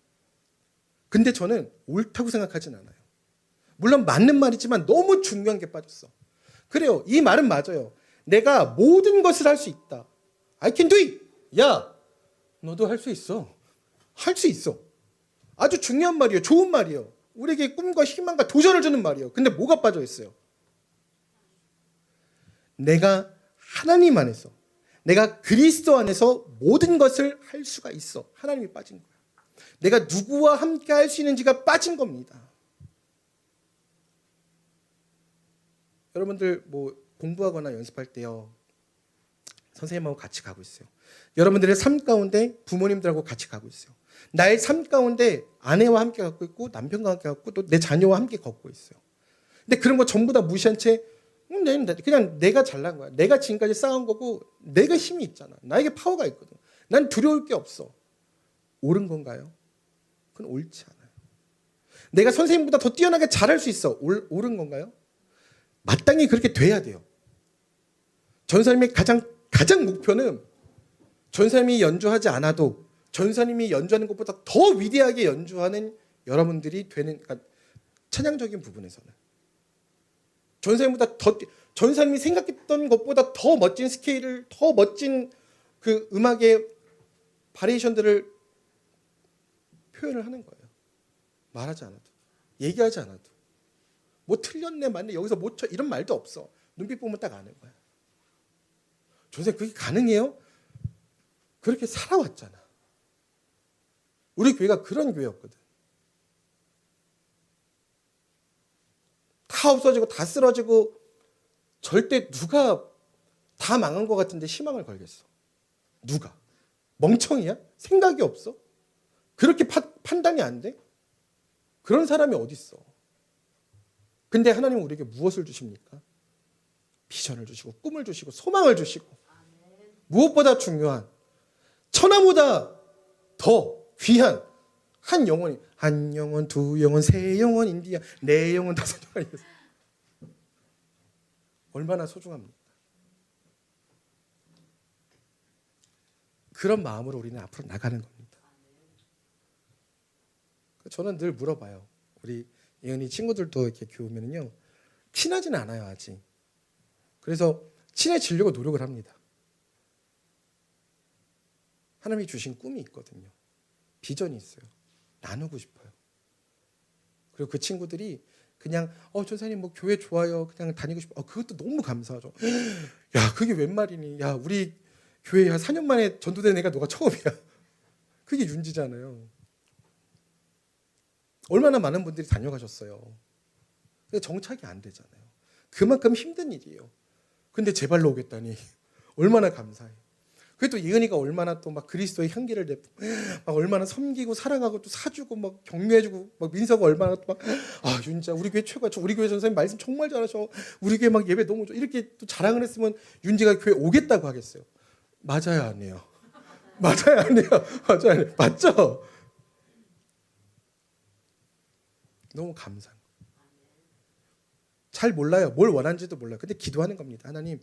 근데 저는 옳다고 생각하진 않아요. 물론 맞는 말이지만 너무 중요한 게 빠졌어. 그래요, 이 말은 맞아요. 내가 모든 것을 할 수 있다. I can do it. 야, 너도 할 수 있어. 할 수 있어. 아주 중요한 말이에요. 좋은 말이에요. 우리에게 꿈과 희망과 도전을 주는 말이에요. 근데 뭐가 빠져 있어요? 내가 하나님 안에서, 내가 그리스도 안에서 모든 것을 할 수가 있어. 하나님이 빠진 거야. 내가 누구와 함께 할 수 있는지가 빠진 겁니다. 여러분들 뭐 공부하거나 연습할 때요. 선생님하고 같이 가고 있어요. 여러분들의 삶 가운데 부모님들하고 같이 가고 있어요. 나의 삶 가운데 아내와 함께 걷고 있고 남편과 함께 걷고 또 내 자녀와 함께 걷고 있어요. 근데 그런 거 전부 다 무시한 채 그냥 내가 잘난 거야. 내가 지금까지 쌓은 거고 내가 힘이 있잖아. 나에게 파워가 있거든. 난 두려울 게 없어. 옳은 건가요? 그건 옳지 않아요. 내가 선생님보다 더 뛰어나게 잘할 수 있어. 옳은 건가요? 마땅히 그렇게 돼야 돼요. 전사님의 가장 목표는 전사님이 연주하지 않아도 전사님이 연주하는 것보다 더 위대하게 연주하는 여러분들이 되는, 그러니까 찬양적인 부분에서는 전사님이 생각했던 것보다 더 멋진 스케일을, 더 멋진 그 음악의 바리에이션들을 표현을 하는 거예요. 말하지 않아도, 얘기하지 않아도, 뭐 틀렸네 맞네 여기서 못 쳐 이런 말도 없어. 눈빛 보면 딱 아는 거야. 전사님 그게 가능해요? 그렇게 살아왔잖아. 우리 교회가 그런 교회였거든. 다 없어지고 다 쓰러지고 절대 누가 다 망한 것 같은데 희망을 걸겠어. 누가? 멍청이야? 생각이 없어? 그렇게 판단이 안 돼? 그런 사람이 어디 있어? 근데 하나님은 우리에게 무엇을 주십니까? 비전을 주시고 꿈을 주시고 소망을 주시고 무엇보다 중요한 천하보다 더 귀한 한 영혼이 한 영혼, 두 영혼, 세 영혼인디야 네 영혼, 다섯 영혼이 얼마나 소중합니까? 그런 마음으로 우리는 앞으로 나가는 겁니다. 저는 늘 물어봐요. 우리 예은이 친구들도 이렇게 교우면은요 친하지는 않아요 아직. 그래서 친해지려고 노력을 합니다. 하나님이 주신 꿈이 있거든요. 비전이 있어요. 나누고 싶어요. 그리고 그 친구들이 그냥 전사님 뭐 교회 좋아요. 그냥 다니고 싶어. 그것도 너무 감사하죠. 야 그게 웬 말이니. 야 우리 교회에 한 4년 만에 전도된 애가 너가 처음이야. 그게 윤지잖아요. 얼마나 많은 분들이 다녀가셨어요. 근데 정착이 안 되잖아요. 그만큼 힘든 일이에요. 근데 제 발로 오겠다니 얼마나 감사해. 그게 또 예은이가 얼마나 또 막 그리스도의 향기를 내고 막 얼마나 섬기고 사랑하고 또 사주고 막 격려해주고 막 민서가 얼마나 또 막 윤지야 우리 교회 최고야. 우리 교회 전사님 말씀 정말 잘하셔. 우리 교회 막 예배 너무 좋아. 이렇게 또 자랑을 했으면 윤지가 교회 오겠다고 하겠어요. 맞아요 아니에요? 맞아요 아니에요? 맞아요 아니에요? 맞죠? 너무 감사한 거예요. 잘 몰라요. 뭘 원하는지도 몰라요. 근데 기도하는 겁니다. 하나님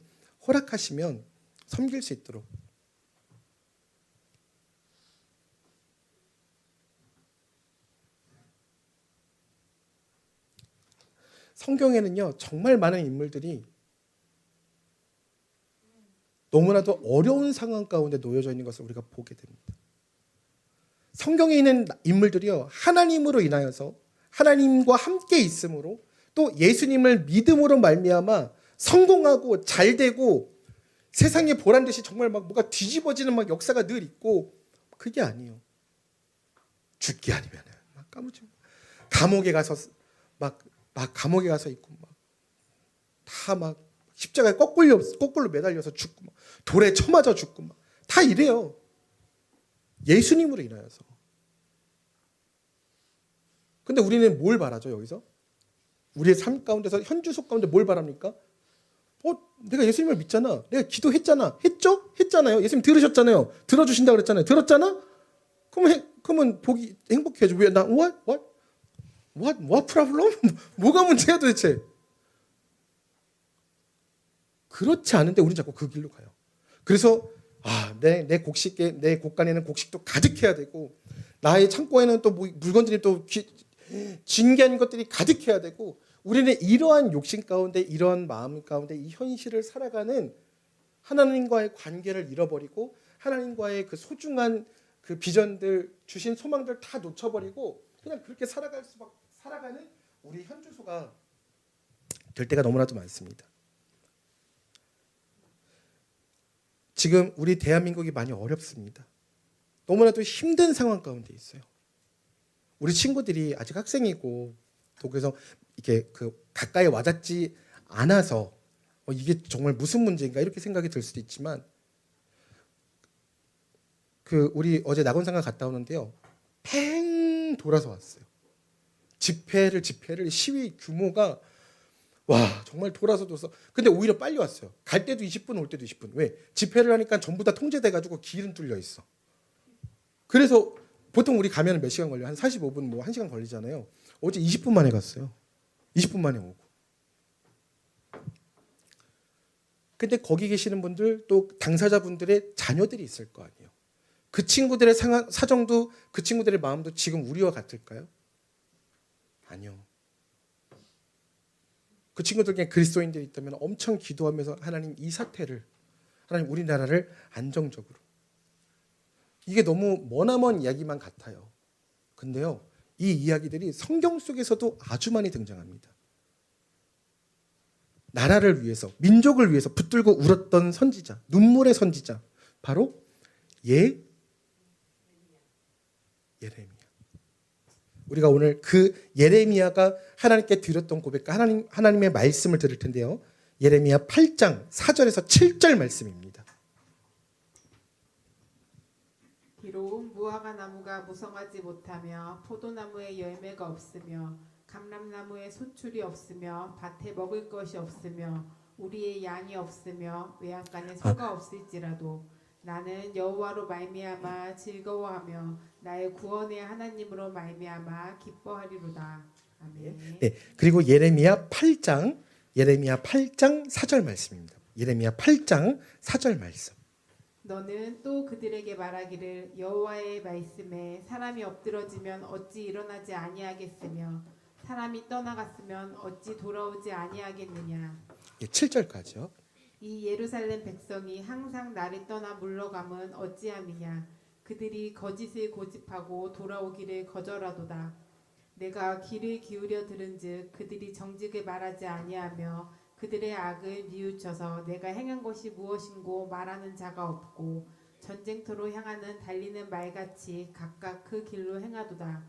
허락하시면 섬길 수 있도록. 성경에는요 정말 많은 인물들이 너무나도 어려운 상황 가운데 놓여져 있는 것을 우리가 보게 됩니다. 성경에 있는 인물들이요 하나님으로 인하여서 하나님과 함께 있음으로 또 예수님을 믿음으로 말미암아 성공하고 잘되고 세상에 보란 듯이 정말 막 뭐가 뒤집어지는 막 역사가 늘 있고 그게 아니에요. 죽기 아니면 막 까무지고 감옥에 가서 막 감옥에 가서 있고 막 다 막 십자가에 거꾸로 매달려서 죽고 막 돌에 쳐맞아 죽고 막 다 이래요. 예수님으로 인하여서. 근데 우리는 뭘 바라죠 여기서? 우리의 삶 가운데서 현주소 가운데 뭘 바랍니까? 내가 예수님을 믿잖아. 내가 기도했잖아. 했죠? 했잖아요. 예수님 들으셨잖아요. 들어주신다고 그랬잖아요. 들었잖아? 그러면 복이 행복해져. 왜 나 what problem? 뭐가 문제야 도대체? 그렇지 않은데 우리는 자꾸 그 길로 가요. 그래서 내 곡간에는 곡식도 가득해야 되고 나의 창고에는 또 물건들이 또 진귀한 것들이 가득해야 되고 우리는 이러한 욕심 가운데 이러한 마음 가운데 이 현실을 살아가는 하나님과의 관계를 잃어버리고 하나님과의 그 소중한 그 비전들 주신 소망들 다 놓쳐버리고 그냥 그렇게 살아가는 우리 현주소가 될 때가 너무나도 많습니다. 지금 우리 대한민국이 많이 어렵습니다. 너무나도 힘든 상황 가운데 있어요. 우리 친구들이 아직 학생이고 또 그래서 이렇게 그 가까이 와닿지 안아서 이게 정말 무슨 문제인가 이렇게 생각이 들 수도 있지만 우리 어제 낙원상가 갔다 오는데요. 팽 돌아서 왔어요. 집회를 시위 규모가 와 정말 돌아서. 근데 오히려 빨리 왔어요. 갈 때도 20분 올 때도 20분. 왜? 집회를 하니까 전부 다 통제돼가지고 길은 뚫려 있어. 그래서 보통 우리 가면 몇 시간 걸려요? 한 45분 뭐 1시간 걸리잖아요. 어제 20분 만에 갔어요. 20분 만에 오고. 근데 거기 계시는 분들 또 당사자분들의 자녀들이 있을 거 아니에요. 그 친구들의 사정도 그 친구들의 마음도 지금 우리와 같을까요? 아니요. 그 친구들 중에 그리스도인들이 있다면 엄청 기도하면서 하나님 이 사태를, 하나님 우리나라를 안정적으로. 이게 너무 머나먼 이야기만 같아요. 근데요, 이 이야기들이 성경 속에서도 아주 많이 등장합니다. 나라를 위해서, 민족을 위해서 붙들고 울었던 선지자, 눈물의 선지자, 바로 예레미야. 우리가 오늘 그 예레미야가 하나님께 드렸던 고백과 하나님의 말씀을 들을 텐데요. 예레미야 8장 4절에서 7절 말씀입니다. 비록 무화과 나무가 무성하지 못하며 포도나무에 열매가 없으며 감람나무에 소출이 없으며 밭에 먹을 것이 없으며 우리의 양이 없으며 외양간에 소가 없을지라도 나는 여호와로 말미암아 즐거워하며 나의 구원의 하나님으로 말미암아 기뻐하리로다. 아멘. 네, 그리고 예레미야 8장 4절 말씀입니다. 예레미야 8장 4절 말씀. 너는 또 그들에게 말하기를 여호와의 말씀에 사람이 엎드러지면 어찌 일어나지 아니하겠으며 사람이 떠나갔으면 어찌 돌아오지 아니하겠느냐. 7절까지요. 이 예루살렘 백성이 항상 나를 떠나 물러감은 어찌함이냐. 그들이 거짓을 고집하고 돌아오기를 거절하도다. 내가 귀를 기울여 들은즉 그들이 정직을 말하지 아니하며 그들의 악을 뉘우쳐서 내가 행한 것이 무엇인고 말하는 자가 없고 전쟁터로 향하는 달리는 말같이 각각 그 길로 행하도다.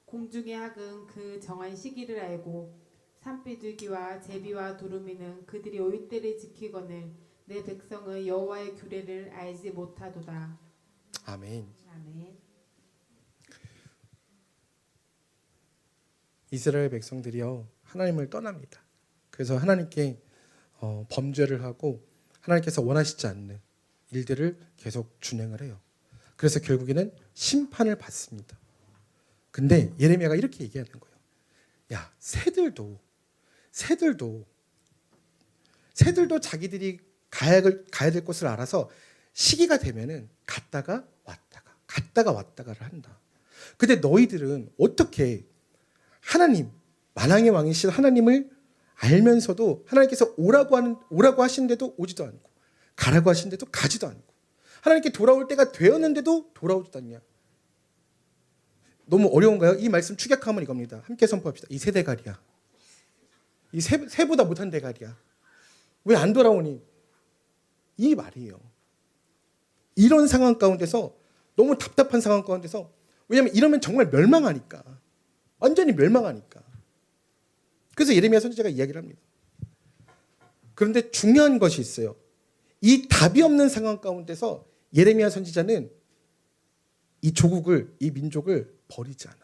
공중의 학은 그 정한 시기를 알고 산비둘기와 제비와 두루미는 그들이 올 때를 지키거늘 내 백성은 여호와의 규례를 알지 못하도다. 아멘. 아멘. 이스라엘 백성들이요 하나님을 떠납니다. 그래서 하나님께 범죄를 하고 하나님께서 원하시지 않는 일들을 계속 준행을 해요. 그래서 결국에는 심판을 받습니다. 근데 예레미야가 이렇게 얘기하는 거예요. 야, 새들도 자기들이 가야 될 곳을 알아서 시기가 되면은 갔다가 왔다가를 한다. 근데 너희들은 어떻게 하나님, 만왕의 왕이신 하나님을 알면서도 하나님께서 오라고 하시는데도 오지도 않고 가라고 하시는데도 가지도 않고 하나님께 돌아올 때가 되었는데도 돌아오지도 않냐. 너무 어려운가요? 이 말씀 축약하면 이겁니다. 함께 선포합시다. 이 새 대가리야. 이 새보다 못한 대가리야. 왜 안 돌아오니? 이 말이에요. 이런 상황 가운데서 너무 답답한 상황 가운데서 왜냐하면 이러면 정말 멸망하니까. 완전히 멸망하니까. 그래서 예레미야 선지자가 이야기를 합니다. 그런데 중요한 것이 있어요. 이 답이 없는 상황 가운데서 예레미야 선지자는 이 조국을, 이 민족을 버리지 않아요.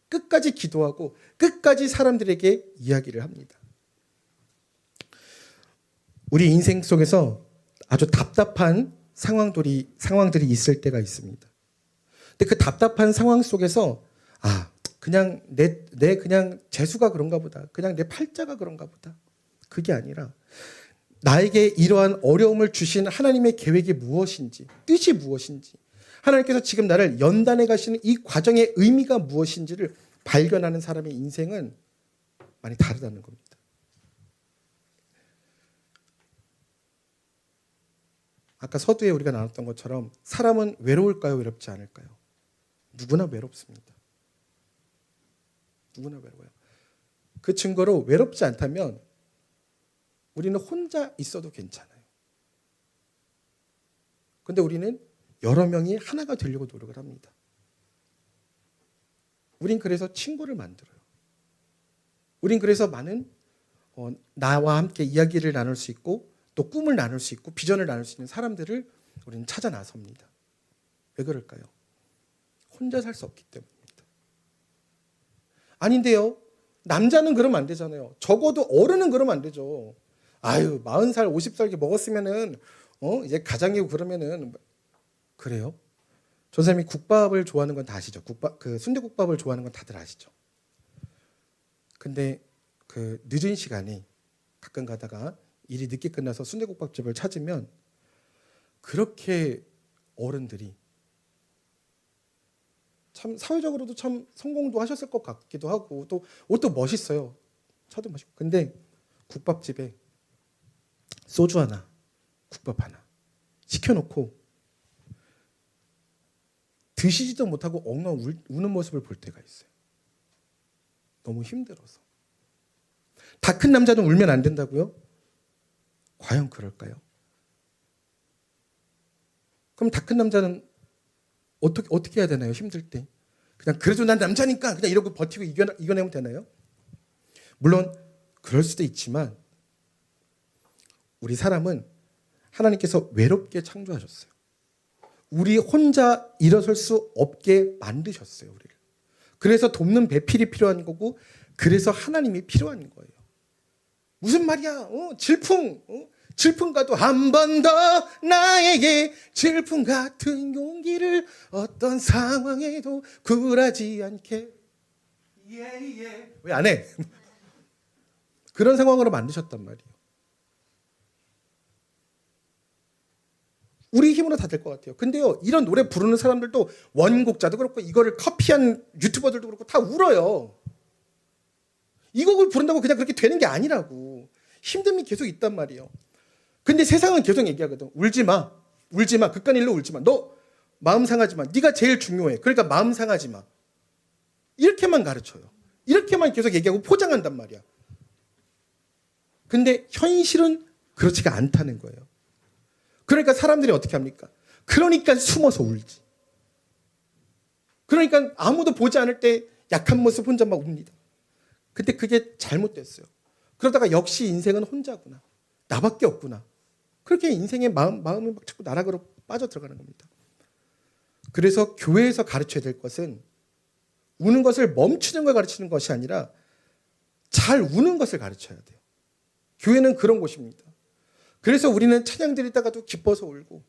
끝까지 기도하고 끝까지 사람들에게 이야기를 합니다. 우리 인생 속에서 아주 답답한 상황들이 있을 때가 있습니다. 근데 그 답답한 상황 속에서 그냥 내 그냥 재수가 그런가 보다. 그냥 내 팔자가 그런가 보다. 그게 아니라 나에게 이러한 어려움을 주신 하나님의 계획이 무엇인지, 뜻이 무엇인지, 하나님께서 지금 나를 연단해 가시는 이 과정의 의미가 무엇인지를 발견하는 사람의 인생은 많이 다르다는 겁니다. 아까 서두에 우리가 나눴던 것처럼 사람은 외로울까요? 외롭지 않을까요? 누구나 외롭습니다. 누구나 외로워요. 그 증거로 외롭지 않다면 우리는 혼자 있어도 괜찮아요. 그런데 우리는 여러 명이 하나가 되려고 노력을 합니다. 우린 그래서 친구를 만들어요. 우린 그래서 많은 나와 함께 이야기를 나눌 수 있고 또 꿈을 나눌 수 있고 비전을 나눌 수 있는 사람들을 우리는 찾아 나섭니다. 왜 그럴까요? 혼자 살 수 없기 때문입니다. 아닌데요. 남자는 그러면 안 되잖아요. 적어도 어른은 그러면 안 되죠. 아유, 40살, 50살 이렇게 먹었으면은 이제 가장이고 그러면은 그래요? 전 사람이 국밥을 좋아하는 건 다 아시죠? 순대국밥을 좋아하는 건 다들 아시죠? 근데 그 늦은 시간에 가끔 가다가 일이 늦게 끝나서 순대국밥집을 찾으면 그렇게 어른들이 참 사회적으로도 참 성공도 하셨을 것 같기도 하고 또 옷도 멋있어요. 차도 멋있고. 근데 국밥집에 소주 하나, 국밥 하나 시켜놓고 드시지도 못하고 엉엉 우는 모습을 볼 때가 있어요. 너무 힘들어서. 다 큰 남자는 울면 안 된다고요? 과연 그럴까요? 그럼 다 큰 남자는 어떻게 해야 되나요? 힘들 때. 그냥 그래도 난 남자니까 그냥 이러고 버티고 이겨내면 되나요? 물론 그럴 수도 있지만 우리 사람은 하나님께서 외롭게 창조하셨어요. 우리 혼자 일어설 수 없게 만드셨어요. 우리를. 그래서 돕는 배필이 필요한 거고 그래서 하나님이 필요한 거예요. 무슨 말이야? 질풍가도 한 번 더 나에게 질풍 같은 용기를 어떤 상황에도 굴하지 않게. 왜 안 해? 그런 상황으로 만드셨단 말이에요. 우리 힘으로 다 될 것 같아요. 근데요, 이런 노래 부르는 사람들도 원곡자도 그렇고 이거를 커피한 유튜버들도 그렇고 다 울어요. 이 곡을 부른다고 그냥 그렇게 되는 게 아니라고. 힘듦이 계속 있단 말이에요. 근데 세상은 계속 얘기하거든. 울지 마. 극한 일로 울지 마. 너 마음 상하지 마. 네가 제일 중요해. 그러니까 마음 상하지 마. 이렇게만 가르쳐요. 이렇게만 계속 얘기하고 포장한단 말이야. 근데 현실은 그렇지가 않다는 거예요. 그러니까 사람들이 어떻게 합니까? 그러니까 숨어서 울지. 그러니까 아무도 보지 않을 때 약한 모습 혼자 막 웁니다. 근데 그게 잘못됐어요. 그러다가 역시 인생은 혼자구나. 나밖에 없구나. 그렇게 인생의 마음이 막 자꾸 나락으로 빠져 들어가는 겁니다. 그래서 교회에서 가르쳐야 될 것은 우는 것을 멈추는 걸 가르치는 것이 아니라 잘 우는 것을 가르쳐야 돼요. 교회는 그런 곳입니다. 그래서 우리는 찬양 드리다가도 기뻐서 울고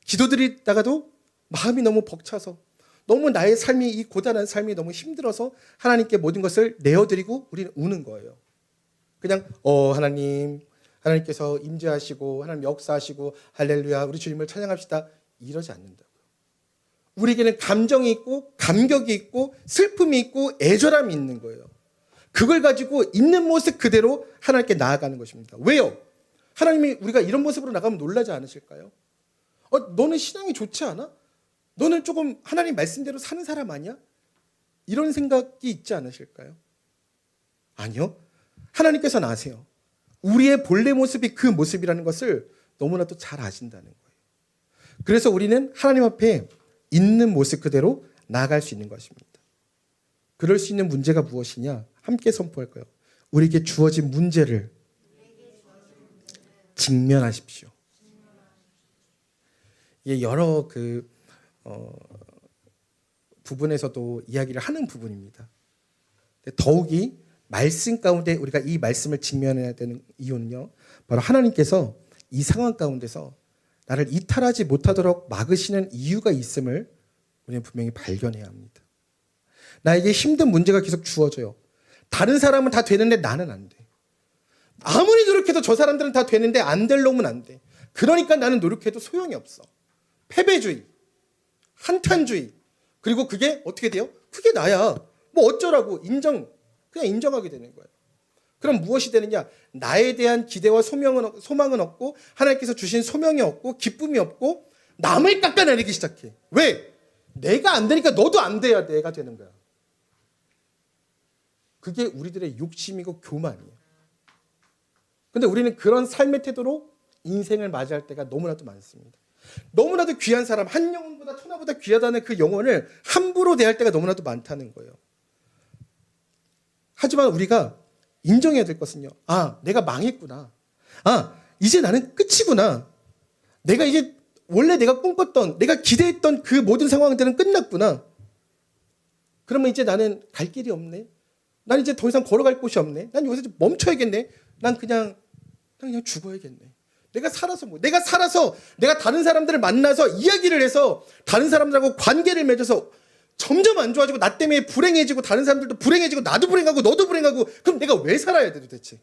기도 드리다가도 마음이 너무 벅차서 너무 나의 삶이 이 고단한 삶이 너무 힘들어서 하나님께 모든 것을 내어드리고 우리는 우는 거예요. 그냥 하나님께서 임재하시고 하나님 역사하시고 할렐루야 우리 주님을 찬양합시다 이러지 않는다고요. 우리에게는 감정이 있고 감격이 있고 슬픔이 있고 애절함이 있는 거예요. 그걸 가지고 있는 모습 그대로 하나님께 나아가는 것입니다. 왜요? 하나님이 우리가 이런 모습으로 나가면 놀라지 않으실까요? 너는 신앙이 좋지 않아? 너는 조금 하나님 말씀대로 사는 사람 아니야? 이런 생각이 있지 않으실까요? 아니요. 하나님께서는 아세요. 우리의 본래 모습이 그 모습이라는 것을 너무나도 잘 아신다는 거예요. 그래서 우리는 하나님 앞에 있는 모습 그대로 나아갈 수 있는 것입니다. 그럴 수 있는 문제가 무엇이냐? 함께 선포할까요? 우리에게 주어진 문제를 직면하십시오. 이게 여러 부분에서도 이야기를 하는 부분입니다. 더욱이 말씀 가운데 우리가 이 말씀을 직면해야 되는 이유는요. 바로 하나님께서 이 상황 가운데서 나를 이탈하지 못하도록 막으시는 이유가 있음을 우리는 분명히 발견해야 합니다. 나에게 힘든 문제가 계속 주어져요. 다른 사람은 다 되는데 나는 안 돼. 아무리 노력해도 저 사람들은 다 되는데 안 될 놈은 안 돼. 그러니까 나는 노력해도 소용이 없어. 패배주의, 한탄주의. 그리고 그게 어떻게 돼요? 그게 나야. 뭐 어쩌라고 그냥 인정하게 되는 거예요. 그럼 무엇이 되느냐? 나에 대한 기대와 소망은 없고 하나님께서 주신 소명이 없고 기쁨이 없고 남을 깎아내리기 시작해. 왜? 내가 안 되니까 너도 안 돼야 내가 되는 거야. 그게 우리들의 욕심이고 교만이에요. 근데 우리는 그런 삶의 태도로 인생을 맞이할 때가 너무나도 많습니다. 너무나도 귀한 사람, 한 영혼보다 천하보다 귀하다는 그 영혼을 함부로 대할 때가 너무나도 많다는 거예요. 하지만 우리가 인정해야 될 것은요. 아, 내가 망했구나. 아, 이제 나는 끝이구나. 내가 이제 원래 내가 꿈꿨던, 내가 기대했던 그 모든 상황들은 끝났구나. 그러면 이제 나는 갈 길이 없네. 난 이제 더 이상 걸어갈 곳이 없네. 난 여기서 멈춰야겠네. 난 그냥 죽어야겠네. 내가 살아서 내가 다른 사람들을 만나서 이야기를 해서 다른 사람들하고 관계를 맺어서 점점 안 좋아지고 나 때문에 불행해지고 다른 사람들도 불행해지고 나도 불행하고 너도 불행하고 그럼 내가 왜 살아야 돼 도대체?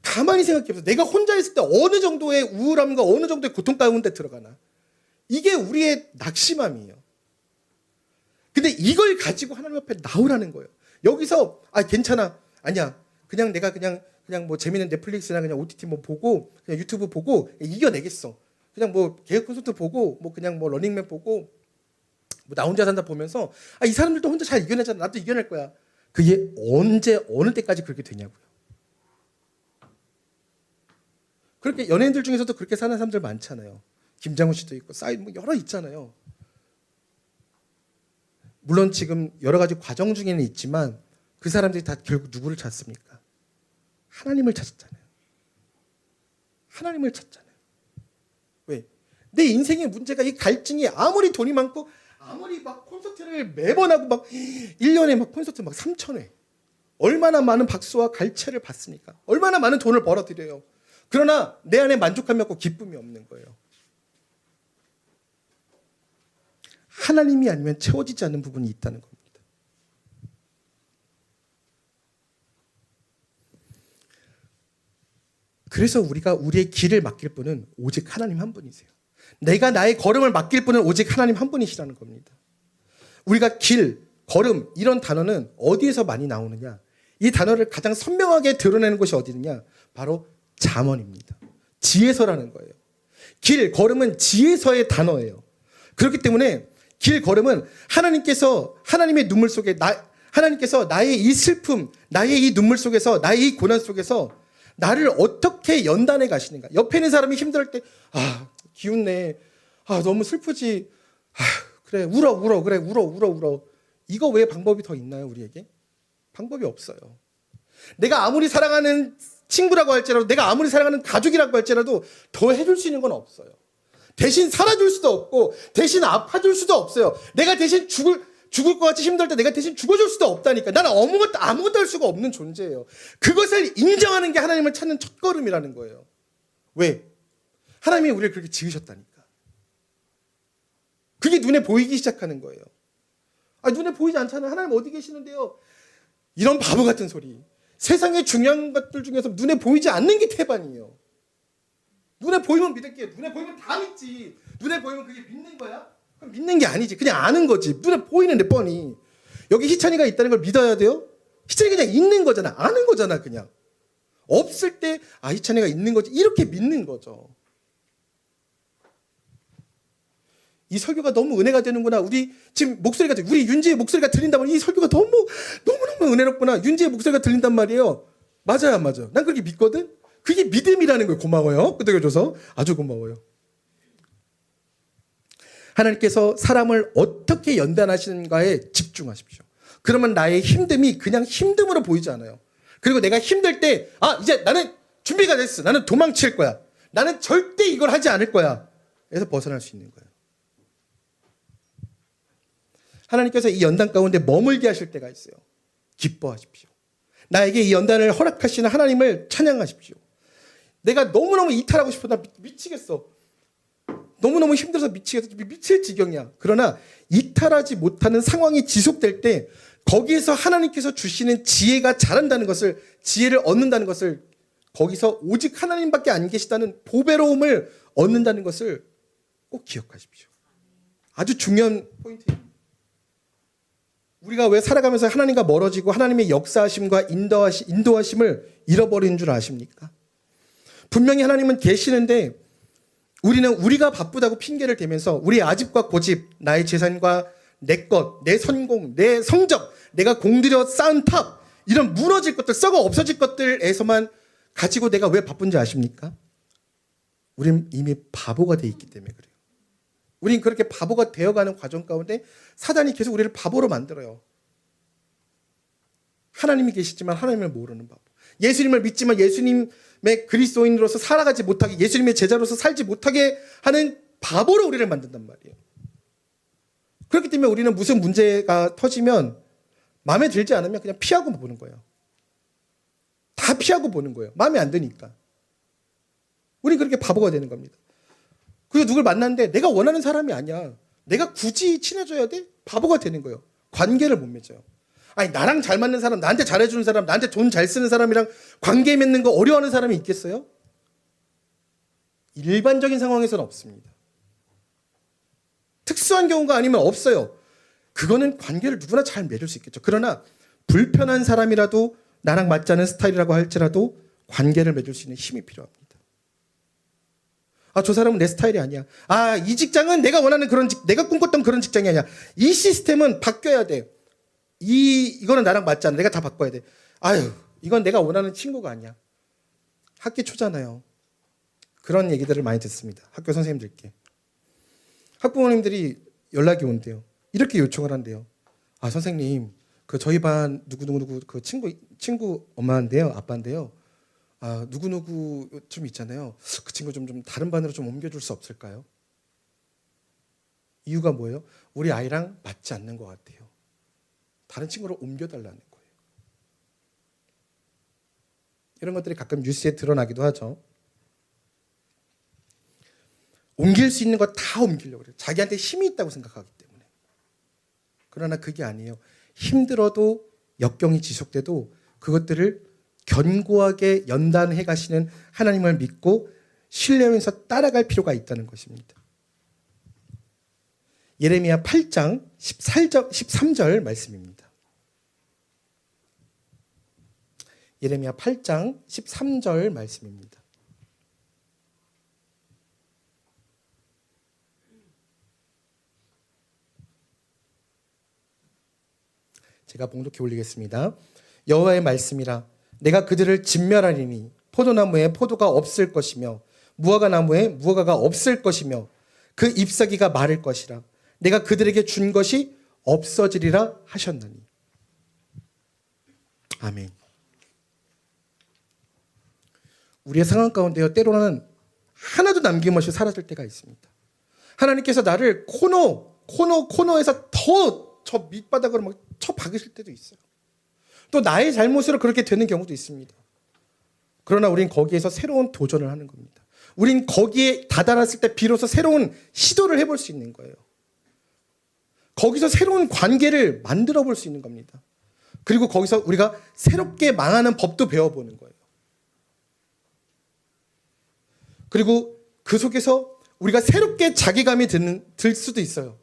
가만히 생각해보세요. 내가 혼자 있을 때 어느 정도의 우울함과 어느 정도의 고통 가운데 들어가나. 이게 우리의 낙심함이에요. 근데 이걸 가지고 하나님 앞에 나오라는 거예요. 여기서 괜찮아. 아니야. 그냥 내가 그냥 뭐 재밌는 넷플릭스나 그냥 OTT 뭐 보고 그냥 유튜브 보고 이겨내겠어. 그냥 뭐 개혁 콘서트 보고 뭐 그냥 뭐 러닝맨 보고 뭐 나 혼자 산다 보면서 이 사람들도 혼자 잘 이겨내잖아. 나도 이겨낼 거야. 그게 언제 어느 때까지 그렇게 되냐고요. 그렇게 연예인들 중에서도 그렇게 사는 사람들 많잖아요. 김장훈 씨도 있고 뭐 여러 있잖아요. 물론 지금 여러 가지 과정 중에는 있지만 그 사람들이 다 결국 누구를 찾습니까? 하나님을 찾았잖아요. 하나님을 찾잖아요. 왜? 내 인생의 문제가 이 갈증이 아무리 돈이 많고 아무리 막 콘서트를 매번 하고 막 1년에 막 콘서트 막 3,000회 얼마나 많은 박수와 갈채를 받습니까? 얼마나 많은 돈을 벌어들여요. 그러나 내 안에 만족함이 없고 기쁨이 없는 거예요. 하나님이 아니면 채워지지 않는 부분이 있다는 겁니다. 그래서 우리가 우리의 길을 맡길 분은 오직 하나님 한 분이세요. 내가 나의 걸음을 맡길 분은 오직 하나님 한 분이시라는 겁니다. 우리가 길, 걸음 이런 단어는 어디에서 많이 나오느냐? 이 단어를 가장 선명하게 드러내는 곳이 어디느냐? 바로 잠언입니다. 지혜서라는 거예요. 길, 걸음은 지혜서의 단어예요. 그렇기 때문에 길, 걸음은 하나님께서 하나님의 눈물 속에 하나님께서 나의 이 슬픔, 나의 이 눈물 속에서 나의 이 고난 속에서 나를 어떻게 연단해 가시는가. 옆에 있는 사람이 힘들 때 기운내. 너무 슬프지. 그래 울어. 그래 울어. 이거 외에 방법이 더 있나요 우리에게? 방법이 없어요. 내가 아무리 사랑하는 친구라고 할지라도 내가 아무리 사랑하는 가족이라고 할지라도 더 해줄 수 있는 건 없어요. 대신 살아줄 수도 없고 대신 아파줄 수도 없어요. 내가 대신 죽을 것 같이 힘들 때 내가 대신 죽어줄 수도 없다니까. 나는 아무것도 할 수가 없는 존재예요. 그것을 인정하는 게 하나님을 찾는 첫걸음이라는 거예요. 왜? 하나님이 우리를 그렇게 지으셨다니까. 그게 눈에 보이기 시작하는 거예요. 눈에 보이지 않잖아요. 하나님 어디 계시는데요? 이런 바보 같은 소리. 세상의 중요한 것들 중에서 눈에 보이지 않는 게 태반이에요. 눈에 보이면 믿을게요. 눈에 보이면 다 믿지. 눈에 보이면 그게 믿는 거야? 그럼 믿는 게 아니지. 그냥 아는 거지. 눈에 보이는데 뻔히. 여기 희찬이가 있다는 걸 믿어야 돼요? 희찬이 그냥 있는 거잖아. 아는 거잖아 그냥. 없을 때 희찬이가 있는 거지. 이렇게 믿는 거죠. 이 설교가 너무 은혜가 되는구나. 우리 지금 우리 윤지의 목소리가 들린다면 이 설교가 너무너무 은혜롭구나. 윤지의 목소리가 들린단 말이에요. 맞아요, 안 맞아요? 난 그렇게 믿거든. 그게 믿음이라는 거예요. 고마워요. 끄덕여줘서 아주 고마워요. 하나님께서 사람을 어떻게 연단하시는가에 집중하십시오. 그러면 나의 힘듦이 그냥 힘듦으로 보이지 않아요. 그리고 내가 힘들 때 이제 나는 준비가 됐어. 나는 도망칠 거야. 나는 절대 이걸 하지 않을 거야. 그래서 벗어날 수 있는 거예요. 하나님께서 이 연단 가운데 머물게 하실 때가 있어요. 기뻐하십시오. 나에게 이 연단을 허락하시는 하나님을 찬양하십시오. 내가 너무너무 이탈하고 싶어. 나 미치겠어. 너무너무 힘들어서 미치겠어. 미칠 지경이야. 그러나 이탈하지 못하는 상황이 지속될 때 거기에서 하나님께서 주시는 지혜가 자란다는 것을, 지혜를 얻는다는 것을, 거기서 오직 하나님밖에 안 계시다는 보배로움을 얻는다는 것을 꼭 기억하십시오. 아주 중요한 포인트입니다. 우리가 왜 살아가면서 하나님과 멀어지고 하나님의 역사하심과 인도하심을 잃어버리는 줄 아십니까? 분명히 하나님은 계시는데 우리는 우리가 바쁘다고 핑계를 대면서 우리의 아집과 고집, 나의 재산과 내 것, 내 성공, 내 성적, 내가 공들여 쌓은 탑, 이런 무너질 것들, 썩어 없어질 것들에서만 가지고 내가 왜 바쁜지 아십니까? 우린 이미 바보가 돼 있기 때문에 그래요. 우린 그렇게 바보가 되어가는 과정 가운데 사단이 계속 우리를 바보로 만들어요. 하나님이 계시지만 하나님을 모르는 바보. 예수님을 믿지만 예수님의 그리스도인으로서 살아가지 못하게, 예수님의 제자로서 살지 못하게 하는 바보로 우리를 만든단 말이에요. 그렇기 때문에 우리는 무슨 문제가 터지면 마음에 들지 않으면 그냥 피하고 보는 거예요. 다 피하고 보는 거예요. 마음에 안 드니까. 우린 그렇게 바보가 되는 겁니다. 그리고 누굴 만났는데 내가 원하는 사람이 아니야. 내가 굳이 친해져야 돼? 바보가 되는 거예요. 관계를 못 맺어요. 아니, 나랑 잘 맞는 사람, 나한테 잘해주는 사람, 나한테 돈 잘 쓰는 사람이랑 관계 맺는 거 어려워하는 사람이 있겠어요? 일반적인 상황에서는 없습니다. 특수한 경우가 아니면 없어요. 그거는 관계를 누구나 잘 맺을 수 있겠죠. 그러나 불편한 사람이라도 나랑 맞지 않은 스타일이라고 할지라도 관계를 맺을 수 있는 힘이 필요합니다. 아, 저 사람은 내 스타일이 아니야. 아, 이 직장은 내가 원하는 내가 꿈꿨던 그런 직장이 아니야. 이 시스템은 바뀌어야 돼. 이거는 나랑 맞지 않아. 내가 다 바꿔야 돼. 아유, 이건 내가 원하는 친구가 아니야. 학기 초잖아요. 그런 얘기들을 많이 듣습니다. 학교 선생님들께. 학부모님들이 연락이 온대요. 이렇게 요청을 한대요. 아, 선생님, 그 저희 반 누구 그 친구 엄마인데요, 아빠인데요. 아, 누구 좀 있잖아요. 그 친구 좀 다른 반으로 좀 옮겨줄 수 없을까요? 이유가 뭐예요? 우리 아이랑 맞지 않는 것 같아요. 다른 친구로 옮겨달라는 거예요. 이런 것들이 가끔 뉴스에 드러나기도 하죠. 옮길 수 있는 거 다 옮기려고 그래요. 자기한테 힘이 있다고 생각하기 때문에. 그러나 그게 아니에요. 힘들어도 역경이 지속돼도 그것들을 견고하게 연단해 가시는 하나님을 믿고 신뢰하면서 따라갈 필요가 있다는 것입니다. 예레미야 8장 13절 말씀입니다. 예레미야 8장 13절 말씀입니다. 제가 봉독해 올리겠습니다. 여호와의 말씀이라. 내가 그들을 진멸하리니 포도나무에 포도가 없을 것이며 무화과나무에 무화과가 없을 것이며 그 잎사귀가 마를 것이라. 내가 그들에게 준 것이 없어지리라 하셨나니. 아멘. 우리의 상황 가운데요, 때로는 하나도 남김없이 사라질 때가 있습니다. 하나님께서 나를 코너에서 더 저 밑바닥으로 막 쳐 박으실 때도 있어요. 또 나의 잘못으로 그렇게 되는 경우도 있습니다. 그러나 우린 거기에서 새로운 도전을 하는 겁니다. 우린 거기에 다다랐을 때 비로소 새로운 시도를 해볼 수 있는 거예요. 거기서 새로운 관계를 만들어 볼 수 있는 겁니다. 그리고 거기서 우리가 새롭게 망하는 법도 배워보는 거예요. 그리고 그 속에서 우리가 새롭게 자괴감이 들 수도 있어요.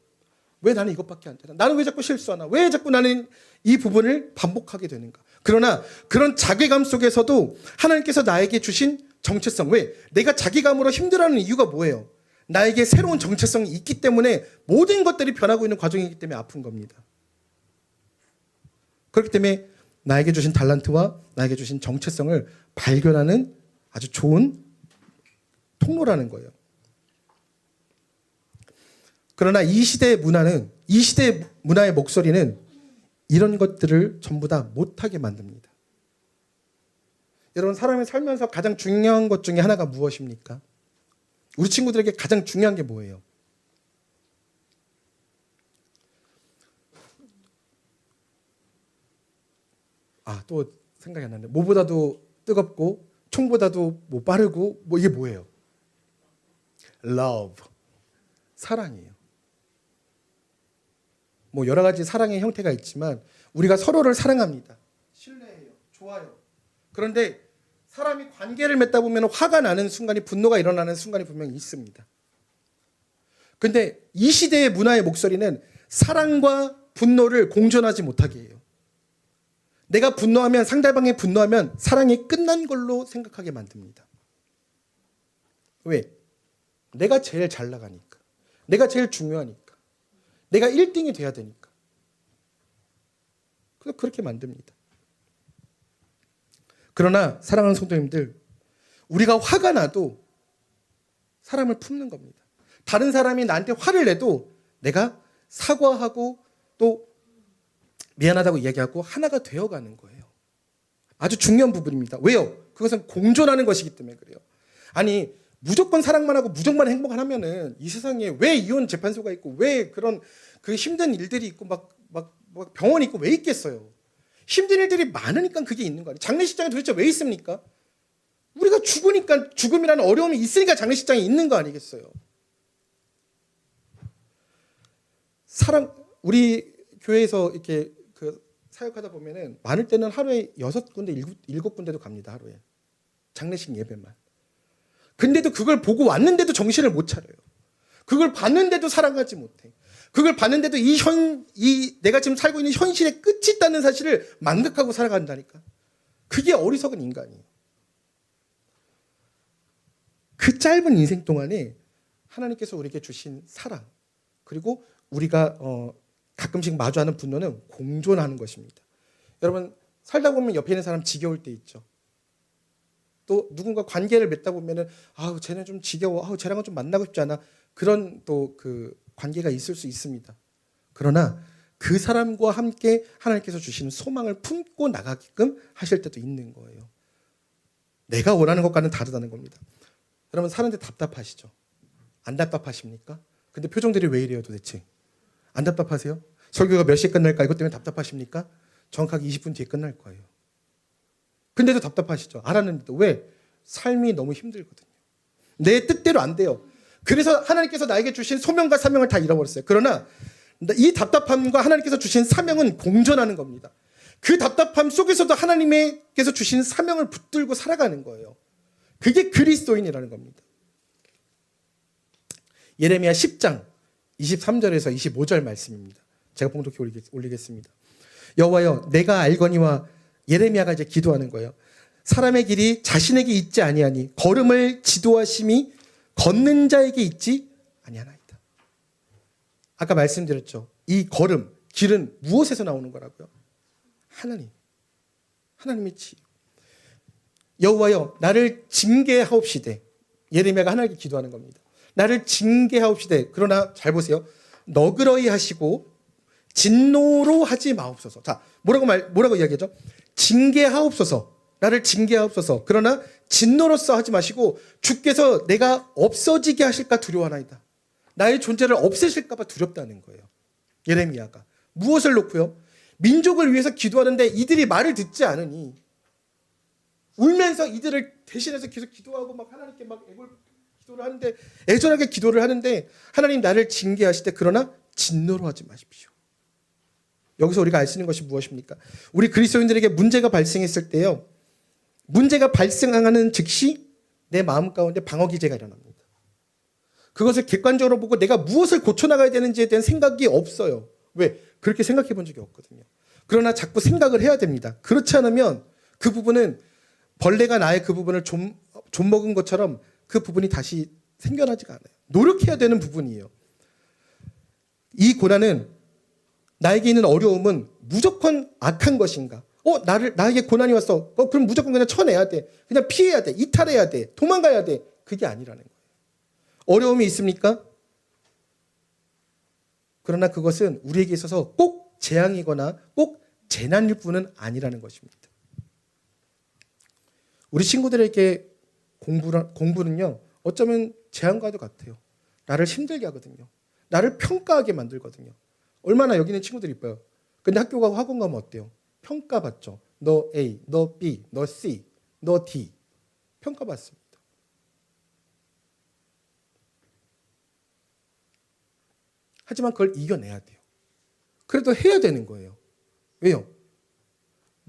왜 나는 이것밖에 안 되나? 나는 왜 자꾸 실수하나? 왜 자꾸 나는 이 부분을 반복하게 되는가? 그러나 그런 자괴감 속에서도 하나님께서 나에게 주신 정체성. 왜? 내가 자괴감으로 힘들어하는 이유가 뭐예요? 나에게 새로운 정체성이 있기 때문에 모든 것들이 변하고 있는 과정이기 때문에 아픈 겁니다. 그렇기 때문에 나에게 주신 달란트와 나에게 주신 정체성을 발견하는 아주 좋은 통로라는 거예요. 그러나 이 시대의 문화의 목소리는 이런 것들을 전부 다 못하게 만듭니다. 여러분, 사람이 살면서 가장 중요한 것 중에 하나가 무엇입니까? 우리 친구들에게 가장 중요한 게 뭐예요? 아, 또 생각이 안 나네. 뭐보다도 뜨겁고 총보다도 뭐 빠르고 뭐 이게 뭐예요? love. 사랑이에요. 뭐 여러 가지 사랑의 형태가 있지만 우리가 서로를 사랑합니다. 신뢰해요. 좋아요. 그런데 사람이 관계를 맺다 보면 화가 나는 순간이, 분노가 일어나는 순간이 분명히 있습니다. 근데 이 시대의 문화의 목소리는 사랑과 분노를 공존하지 못하게 해요. 내가 분노하면, 상대방이 분노하면 사랑이 끝난 걸로 생각하게 만듭니다. 왜? 내가 제일 잘 나가니까. 내가 제일 중요하니까. 내가 1등이 돼야 되니까. 그래서 그렇게 만듭니다. 그러나 사랑하는 성도님들, 우리가 화가 나도 사람을 품는 겁니다. 다른 사람이 나한테 화를 내도 내가 사과하고 또 미안하다고 이야기하고 하나가 되어가는 거예요. 아주 중요한 부분입니다. 왜요? 그것은 공존하는 것이기 때문에 그래요. 아니 무조건 사랑만 하고 무조건 행복만 하면은 이 세상에 왜 이혼 재판소가 있고 왜 그런 그 힘든 일들이 있고 막 병원이 있고 왜 있겠어요? 힘든 일들이 많으니까 그게 있는 거 아니에요? 장례식장에 도대체 왜 있습니까? 우리가 죽으니까 죽음이라는 어려움이 있으니까 장례식장에 있는 거 아니겠어요? 우리 교회에서 이렇게 그 사역하다 보면은 많을 때는 하루에 6군데, 7군데도 갑니다. 하루에 장례식 예배만. 근데도 그걸 보고 왔는데도 정신을 못 차려요. 그걸 봤는데도 살아가지 못해. 그걸 봤는데도 이 내가 지금 살고 있는 현실의 끝이 있다는 사실을 망각하고 살아간다니까. 그게 어리석은 인간이에요. 그 짧은 인생 동안에 하나님께서 우리에게 주신 사랑, 그리고 우리가 가끔씩 마주하는 분노는 공존하는 것입니다. 여러분 살다 보면 옆에 있는 사람 지겨울 때 있죠. 또 누군가 관계를 맺다 보면은 아우 쟤는 좀 지겨워, 아우 쟤랑은 좀 만나고 싶지 않아, 그런 또 그 관계가 있을 수 있습니다. 그러나 그 사람과 함께 하나님께서 주시는 소망을 품고 나가게끔 하실 때도 있는 거예요. 내가 원하는 것과는 다르다는 겁니다. 여러분 사는데 답답하시죠? 안 답답하십니까? 근데 표정들이 왜 이래요 도대체? 안 답답하세요? 설교가 몇 시에 끝날까 이것 때문에 답답하십니까? 정확하게 20분 뒤에 끝날 거예요. 근데도 답답하시죠? 알았는데도 왜? 삶이 너무 힘들거든요. 내 뜻대로 안 돼요. 그래서 하나님께서 나에게 주신 소명과 사명을 다 잃어버렸어요. 그러나 이 답답함과 하나님께서 주신 사명은 공존하는 겁니다. 그 답답함 속에서도 하나님께서 주신 사명을 붙들고 살아가는 거예요. 그게 그리스도인이라는 겁니다. 예레미야 10장 23절에서 25절 말씀입니다. 제가 봉독해 올리겠습니다. 여호와여 내가 알거니와, 예레미야가 이제 기도하는 거예요. 사람의 길이 자신에게 있지 아니하니 걸음을 지도하심이 걷는 자에게 있지 아니하나이다. 아까 말씀드렸죠. 이 걸음, 길은 무엇에서 나오는 거라고요? 하나님의 지혜. 여호와여 나를 징계하옵시되, 예레미야가 하나님께 기도하는 겁니다. 나를 징계하옵시되, 그러나 잘 보세요. 너그러이 하시고 진노로 하지 마옵소서. 자, 뭐라고 이야기하죠? 징계하옵소서. 나를 징계하옵소서. 그러나 진노로서 하지 마시고 주께서 내가 없어지게 하실까 두려워하나이다. 나의 존재를 없애실까 봐 두렵다는 거예요. 예레미야가. 무엇을 놓고요? 민족을 위해서 기도하는데 이들이 말을 듣지 않으니 울면서 이들을 대신해서 계속 기도하고 막 하나님께 막 기도를 하는데, 애절하게 기도를 하는데 하나님 나를 징계하실 때 그러나 진노로 하지 마십시오. 여기서 우리가 알 수 있는 것이 무엇입니까? 우리 그리스도인들에게 문제가 발생했을 때요, 문제가 발생하는 즉시 내 마음 가운데 방어 기제가 일어납니다. 그것을 객관적으로 보고 내가 무엇을 고쳐나가야 되는지에 대한 생각이 없어요. 왜? 그렇게 생각해 본 적이 없거든요. 그러나 자꾸 생각을 해야 됩니다. 그렇지 않으면 그 부분은 벌레가 나의 그 부분을 좀 먹은 것처럼 그 부분이 다시 생겨나지가 않아요. 노력해야 되는 부분이에요. 이 고난은, 나에게 있는 어려움은 무조건 악한 것인가? 나에게 고난이 왔어. 그럼 무조건 그냥 쳐내야 돼. 그냥 피해야 돼. 이탈해야 돼. 도망가야 돼. 그게 아니라는 거예요. 어려움이 있습니까? 그러나 그것은 우리에게 있어서 꼭 재앙이거나 꼭 재난일 뿐은 아니라는 것입니다. 우리 친구들에게 공부는요, 어쩌면 재앙과도 같아요. 나를 힘들게 하거든요. 나를 평가하게 만들거든요. 얼마나 여기 있는 친구들이 이뻐요. 근데 학교 가고 학원 가면 어때요? 평가받죠. 너 A, 너 B, 너 C, 너 D. 평가받습니다. 하지만 그걸 이겨내야 돼요. 그래도 해야 되는 거예요. 왜요?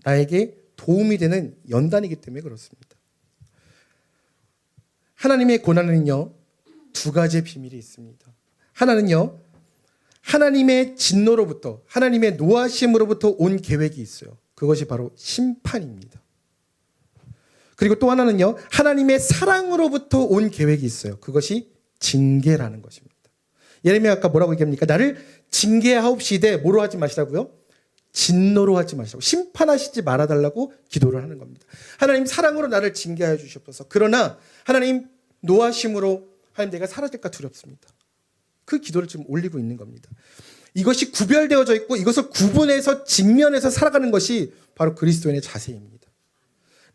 나에게 도움이 되는 연단이기 때문에 그렇습니다. 하나님의 고난은요, 두 가지의 비밀이 있습니다. 하나는요, 하나님의 진노로부터, 하나님의 노하심으로부터 온 계획이 있어요. 그것이 바로 심판입니다. 그리고 또 하나는요, 하나님의 사랑으로부터 온 계획이 있어요. 그것이 징계라는 것입니다. 예레미야 아까 뭐라고 얘기합니까? 나를 징계하옵시되 뭐로 하지 마시라고요? 진노로 하지 마시라고, 심판하시지 말아달라고 기도를 하는 겁니다. 하나님 사랑으로 나를 징계하여 주시옵소서. 그러나 하나님 노하심으로 하나님 내가 사라질까 두렵습니다. 그 기도를 지금 올리고 있는 겁니다. 이것이 구별되어져 있고 이것을 구분해서 직면해서 살아가는 것이 바로 그리스도인의 자세입니다.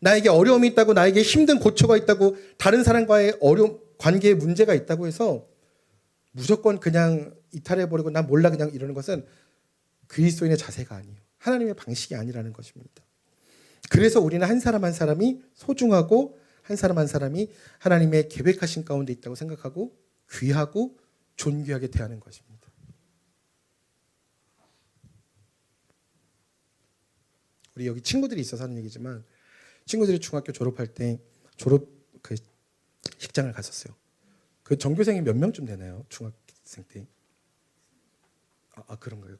나에게 어려움이 있다고, 나에게 힘든 고초가 있다고, 다른 사람과의 어려움, 관계에 문제가 있다고 해서 무조건 그냥 이탈해버리고 난 몰라 그냥 이러는 것은 그리스도인의 자세가 아니에요. 하나님의 방식이 아니라는 것입니다. 그래서 우리는 한 사람 한 사람이 소중하고 한 사람 한 사람이 하나님의 계획하신 가운데 있다고 생각하고 귀하고 존귀하게 대하는 것입니다. 우리 여기 친구들이 있어서 하는 얘기지만 친구들이 중학교 졸업할 때 졸업 그 식장을 갔었어요. 그 전교생이 몇 명쯤 되나요? 중학생 때? 그런가요?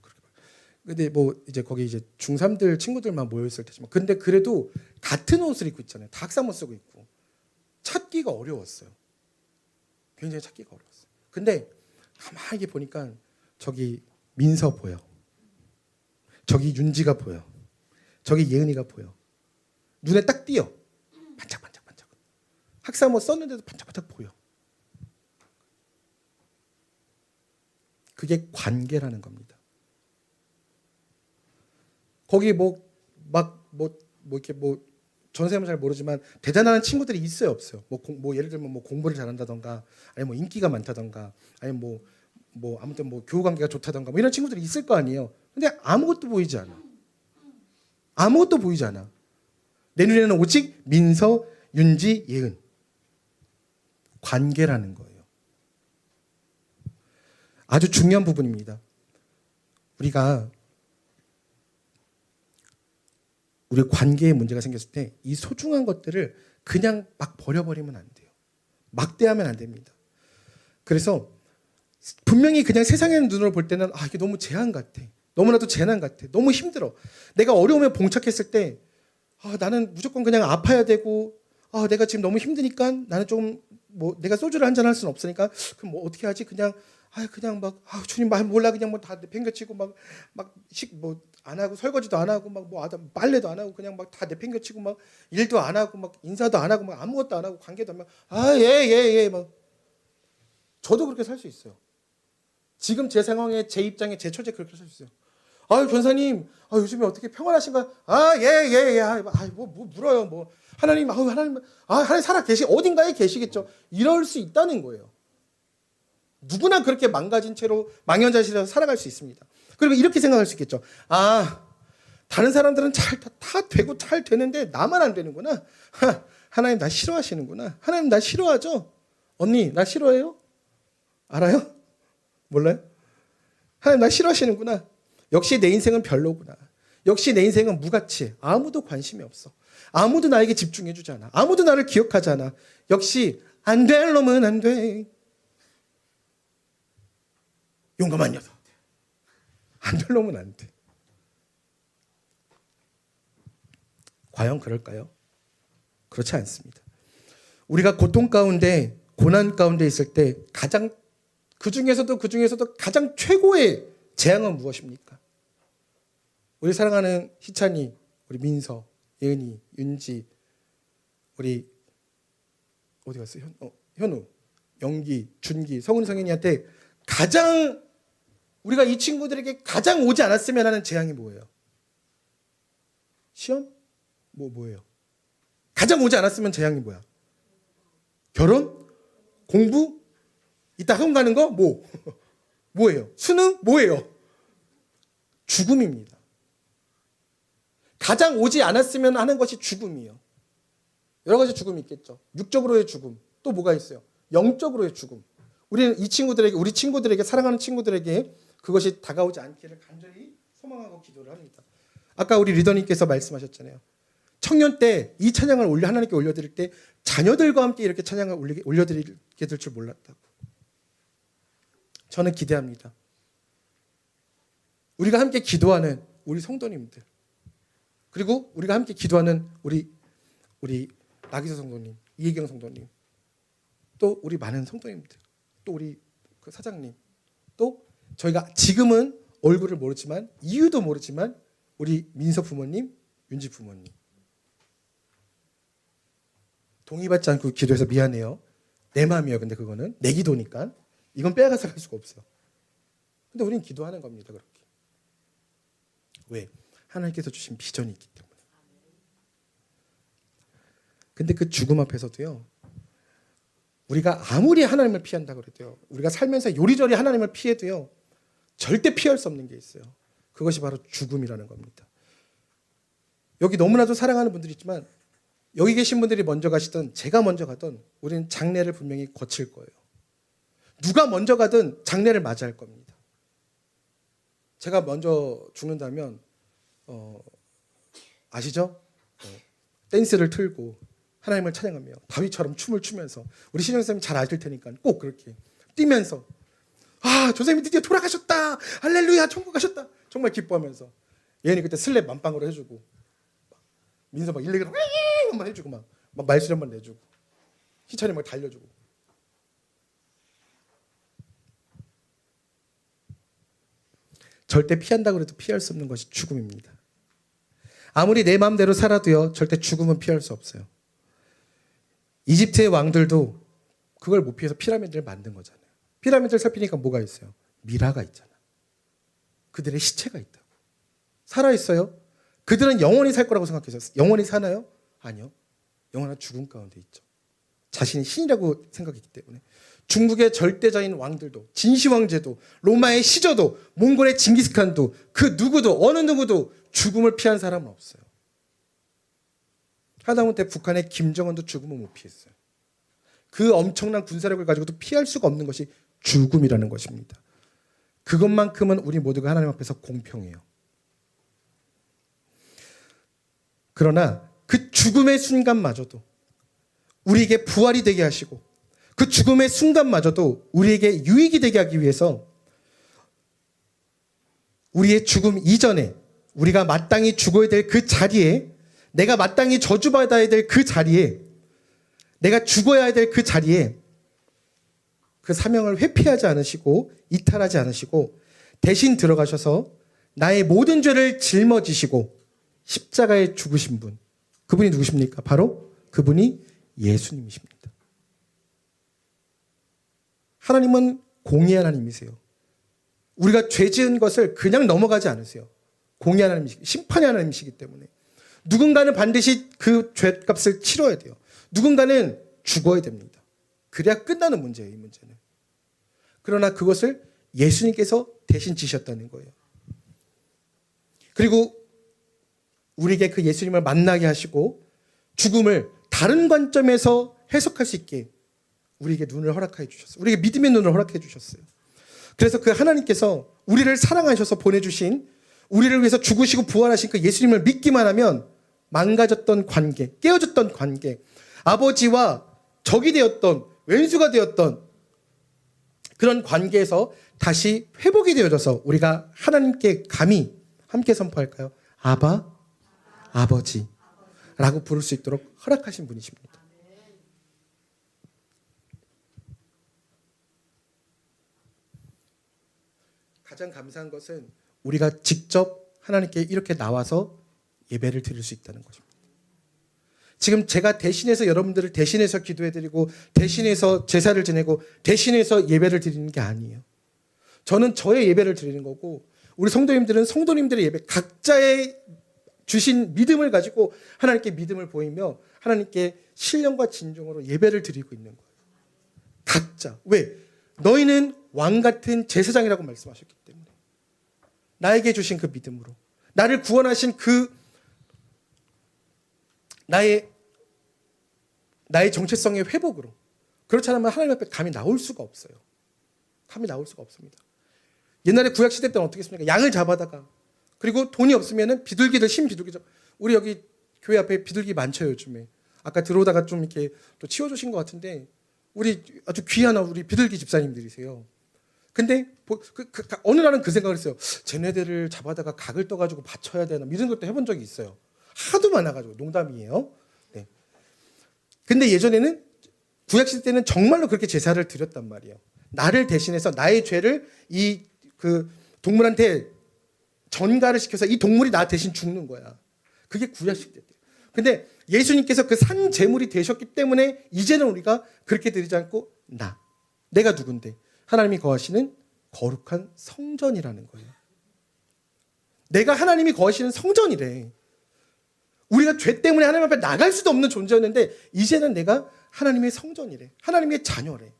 근데 뭐 이제 거기 이제 중3들 친구들만 모여 있을 테지만 근데 그래도 같은 옷을 입고 있잖아요. 다 학사모 쓰고 있고 찾기가 어려웠어요. 굉장히 찾기가 어려웠어요. 근데 가만히 보니까 저기 민서 보여. 저기 윤지가 보여. 저기 예은이가 보여. 눈에 딱 띄어. 반짝반짝반짝. 학사모 썼는데도 반짝반짝 보여. 그게 관계라는 겁니다. 거기 이렇게 전생은 잘 모르지만 대단한 친구들이 있어요, 없어요? 예를 들면 공부를 잘한다던가, 아니면 뭐 인기가 많다던가, 아니면 아무튼 교우 관계가 좋다던가, 이런 친구들이 있을 거 아니에요. 근데 아무것도 보이지 않아. 아무것도 보이지 않아. 내 눈에는 오직 민서, 윤지, 예은. 관계라는 거예요. 아주 중요한 부분입니다. 우리가 우리 관계에 문제가 생겼을 때 이 소중한 것들을 그냥 막 버려버리면 안 돼요. 막대하면 안 됩니다. 그래서 분명히 그냥 세상의 눈으로 볼 때는 이게 너무 재앙 같아. 너무나도 재난 같아. 너무 힘들어. 내가 어려움에 봉착했을 때 나는 무조건 그냥 아파야 되고 내가 지금 너무 힘드니까 나는 좀 내가 소주를 한잔 할 수는 없으니까 그럼 어떻게 하지? 그냥 주님 말 몰라 그냥 다 내팽겨치고 안 하고 설거지도 안 하고 빨래도 안 하고 그냥 다 내팽겨치고 일도 안 하고 인사도 안 하고 아무것도 안 하고 관계도 안 하고 예 저도 그렇게 살 수 있어요. 지금 제 상황에 제 입장에 제 처지에 그렇게 살 수 있어요. 변사님 요즘에 어떻게 평안하신가? 예. 뭐 물어요 하나님 하나님 살아 계시 어딘가에 계시겠죠. 이럴 수 있다는 거예요. 누구나 그렇게 망가진 채로 망연자실해서 살아갈 수 있습니다. 그리고 이렇게 생각할 수 있겠죠. 다른 사람들은 다 되고 잘 되는데 나만 안 되는구나. 하나님 나 싫어하시는구나. 하나님 나 싫어하죠? 언니 나 싫어해요? 알아요? 몰라요? 하나님 나 싫어하시는구나. 역시 내 인생은 별로구나. 역시 내 인생은 무가치해. 아무도 관심이 없어. 아무도 나에게 집중해주지 않아. 아무도 나를 기억하지 않아. 역시 안 될 놈은 안 돼. 용감한 녀석. 안 될 놈은 안 돼. 과연 그럴까요? 그렇지 않습니다. 우리가 고통 가운데 고난 가운데 있을 때 그 중에서도 가장 최고의 재앙은 무엇입니까? 우리 사랑하는 희찬이, 우리 민서, 예은이, 윤지, 우리 어디 갔어? 현우, 영기, 준기, 성훈이, 성현이한테 우리가 이 친구들에게 가장 오지 않았으면 하는 재앙이 뭐예요? 시험? 뭐예요? 가장 오지 않았으면 재앙이 뭐야? 결혼? 공부? 이따 학원 가는 거? 뭐예요? 수능? 뭐예요? 죽음입니다. 가장 오지 않았으면 하는 것이 죽음이에요. 여러 가지 죽음이 있겠죠. 육적으로의 죽음. 또 뭐가 있어요? 영적으로의 죽음. 우리는 우리 친구들에게, 사랑하는 친구들에게 그것이 다가오지 않기를 간절히 소망하고 기도를 합니다. 아까 우리 리더님께서 말씀하셨잖아요. 청년 때 이 찬양을 하나님께 올려드릴 때 자녀들과 함께 이렇게 찬양을 올려드리게 될 줄 몰랐다고. 저는 기대합니다. 우리가 함께 기도하는 우리 성도님들, 그리고 우리가 함께 기도하는 우리 나기서 성도님, 이혜경 성도님, 또 우리 많은 성도님들, 또 우리 그 사장님, 또 저희가 지금은 얼굴을 모르지만 이유도 모르지만 우리 민서 부모님, 윤지 부모님, 동의받지 않고 기도해서 미안해요. 내 마음이에요. 근데 그거는 내 기도니까 이건 빼앗아서 갈 수가 없어요. 근데 우리는 기도하는 겁니다. 그렇게. 왜? 하나님께서 주신 비전이 있기 때문에. 근데 그 죽음 앞에서도요. 우리가 아무리 하나님을 피한다 그래도요. 우리가 살면서 요리조리 하나님을 피해도요. 절대 피할 수 없는 게 있어요. 그것이 바로 죽음이라는 겁니다. 여기 너무나도 사랑하는 분들이 있지만 여기 계신 분들이 먼저 가시든 제가 먼저 가든 우리는 장례를 분명히 거칠 거예요. 누가 먼저 가든 장례를 맞이할 겁니다. 제가 먼저 죽는다면 아시죠? 댄스를 틀고 하나님을 찬양하며 다윗처럼 춤을 추면서 우리 신영 선생님 잘 아실 테니까 꼭 그렇게 뛰면서 조 선생님이 드디어 돌아가셨다. 할렐루야 천국 가셨다. 정말 기뻐하면서 예은이 그때 슬랩 만빵으로 해주고 민서 막 일렉으로 한번 해주고 막 말소리 한번 내주고 희찬이 막 달려주고 절대 피한다고 해도 피할 수 없는 것이 죽음입니다. 아무리 내 마음대로 살아도요 절대 죽음은 피할 수 없어요. 이집트의 왕들도 그걸 못 피해서 피라미드를 만든 거잖아요. 피라미드를 살피니까 뭐가 있어요? 미라가 있잖아. 그들의 시체가 있다고. 살아있어요? 그들은 영원히 살 거라고 생각해서 영원히 사나요? 아니요. 영원한 죽음 가운데 있죠. 자신이 신이라고 생각했기 때문에. 중국의 절대자인 왕들도 진시황제도 로마의 시저도 몽골의 징기스칸도 그 누구도 어느 누구도 죽음을 피한 사람은 없어요. 하다못해 북한의 김정은도 죽음을 못 피했어요. 그 엄청난 군사력을 가지고도 피할 수가 없는 것이 죽음이라는 것입니다. 그것만큼은 우리 모두가 하나님 앞에서 공평해요. 그러나 그 죽음의 순간마저도 우리에게 부활이 되게 하시고 그 죽음의 순간마저도 우리에게 유익이 되게 하기 위해서 우리의 죽음 이전에 우리가 마땅히 죽어야 될 그 자리에 내가 마땅히 저주받아야 될 그 자리에 내가 죽어야 될 그 자리에 그 사명을 회피하지 않으시고 이탈하지 않으시고 대신 들어가셔서 나의 모든 죄를 짊어지시고 십자가에 죽으신 분 그분이 누구십니까? 바로 그분이 예수님이십니다. 하나님은 공의의 하나님이세요. 우리가 죄 지은 것을 그냥 넘어가지 않으세요. 공의의 하나님이시기 심판의 하나님이시기 때문에 누군가는 반드시 그 죄값을 치러야 돼요. 누군가는 죽어야 됩니다. 그래야 끝나는 문제예요. 이 문제는. 그러나 그것을 예수님께서 대신 지셨다는 거예요. 그리고 우리에게 그 예수님을 만나게 하시고 죽음을 다른 관점에서 해석할 수 있게 우리에게 눈을 허락해 주셨어요. 우리에게 믿음의 눈을 허락해 주셨어요. 그래서 그 하나님께서 우리를 사랑하셔서 보내주신 우리를 위해서 죽으시고 부활하신 그 예수님을 믿기만 하면 망가졌던 관계, 깨어졌던 관계, 아버지와 적이 되었던 왼수가 되었던 그런 관계에서 다시 회복이 되어져서 우리가 하나님께 감히 함께 선포할까요? 아바, 아버지라고 부를 수 있도록 허락하신 분이십니다. 가장 감사한 것은 우리가 직접 하나님께 이렇게 나와서 예배를 드릴 수 있다는 것입니다. 지금 제가 대신해서 여러분들을 대신해서 기도해드리고 대신해서 제사를 지내고 대신해서 예배를 드리는 게 아니에요. 저는 저의 예배를 드리는 거고 우리 성도님들은 성도님들의 예배 각자의 주신 믿음을 가지고 하나님께 믿음을 보이며 하나님께 신령과 진정으로 예배를 드리고 있는 거예요. 각자. 왜? 너희는 왕 같은 제사장이라고 말씀하셨기 때문에 나에게 주신 그 믿음으로 나를 구원하신 그 나의 정체성의 회복으로 그렇지 않으면 하나님 앞에 감히 나올 수가 없어요. 감히 나올 수가 없습니다. 옛날에 구약시대 때는 어떻게 했습니까? 양을 잡아다가 그리고 돈이 없으면 비둘기를 비둘기죠. 우리 여기 교회 앞에 비둘기 많죠 요즘에. 아까 들어오다가 좀 이렇게 또 치워주신 것 같은데 우리 아주 귀한 우리 비둘기 집사님들이세요. 근데 어느 날은 그 생각을 했어요. 쟤네들을 잡아다가 각을 떠가지고 바쳐야 되나 이런 것도 해본 적이 있어요. 하도 많아가지고 농담이에요. 네. 근데 예전에는 구약시대 때는 정말로 그렇게 제사를 드렸단 말이에요. 나를 대신해서 나의 죄를 이 그 동물한테 전가를 시켜서 이 동물이 나 대신 죽는 거야. 그게 구약시대 때. 근데 예수님께서 그 산 제물이 되셨기 때문에 이제는 우리가 그렇게 드리지 않고 내가 누군데 하나님이 거하시는 거룩한 성전이라는 거예요. 내가 하나님이 거하시는 성전이래. 우리가 죄 때문에 하나님 앞에 나갈 수도 없는 존재였는데 이제는 내가 하나님의 성전이래. 하나님의 자녀래.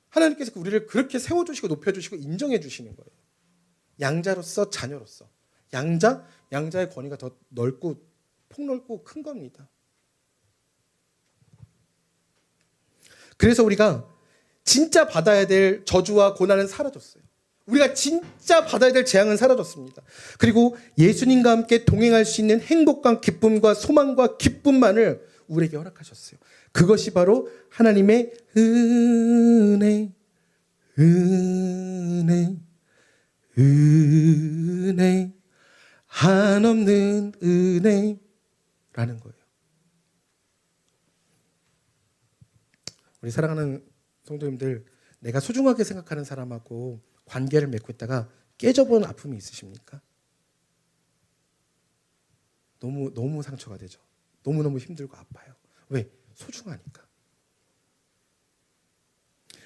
하나님께서 우리를 그렇게 세워주시고 높여주시고 인정해주시는 거예요. 양자로서 자녀로서. 양자의 권위가 더 넓고 폭넓고 큰 겁니다. 그래서 우리가 진짜 받아야 될 저주와 고난은 사라졌어요. 우리가 진짜 받아야 될 재앙은 사라졌습니다. 그리고 예수님과 함께 동행할 수 있는 행복과 기쁨과 소망과 기쁨만을 우리에게 허락하셨어요. 그것이 바로 하나님의 은혜, 한없는 은혜라는 거예요. 우리 사랑하는 성도님들, 내가 소중하게 생각하는 사람하고 관계를 맺고 있다가 깨져본 아픔이 있으십니까? 너무 상처가 되죠. 너무너무 힘들고 아파요. 왜? 소중하니까.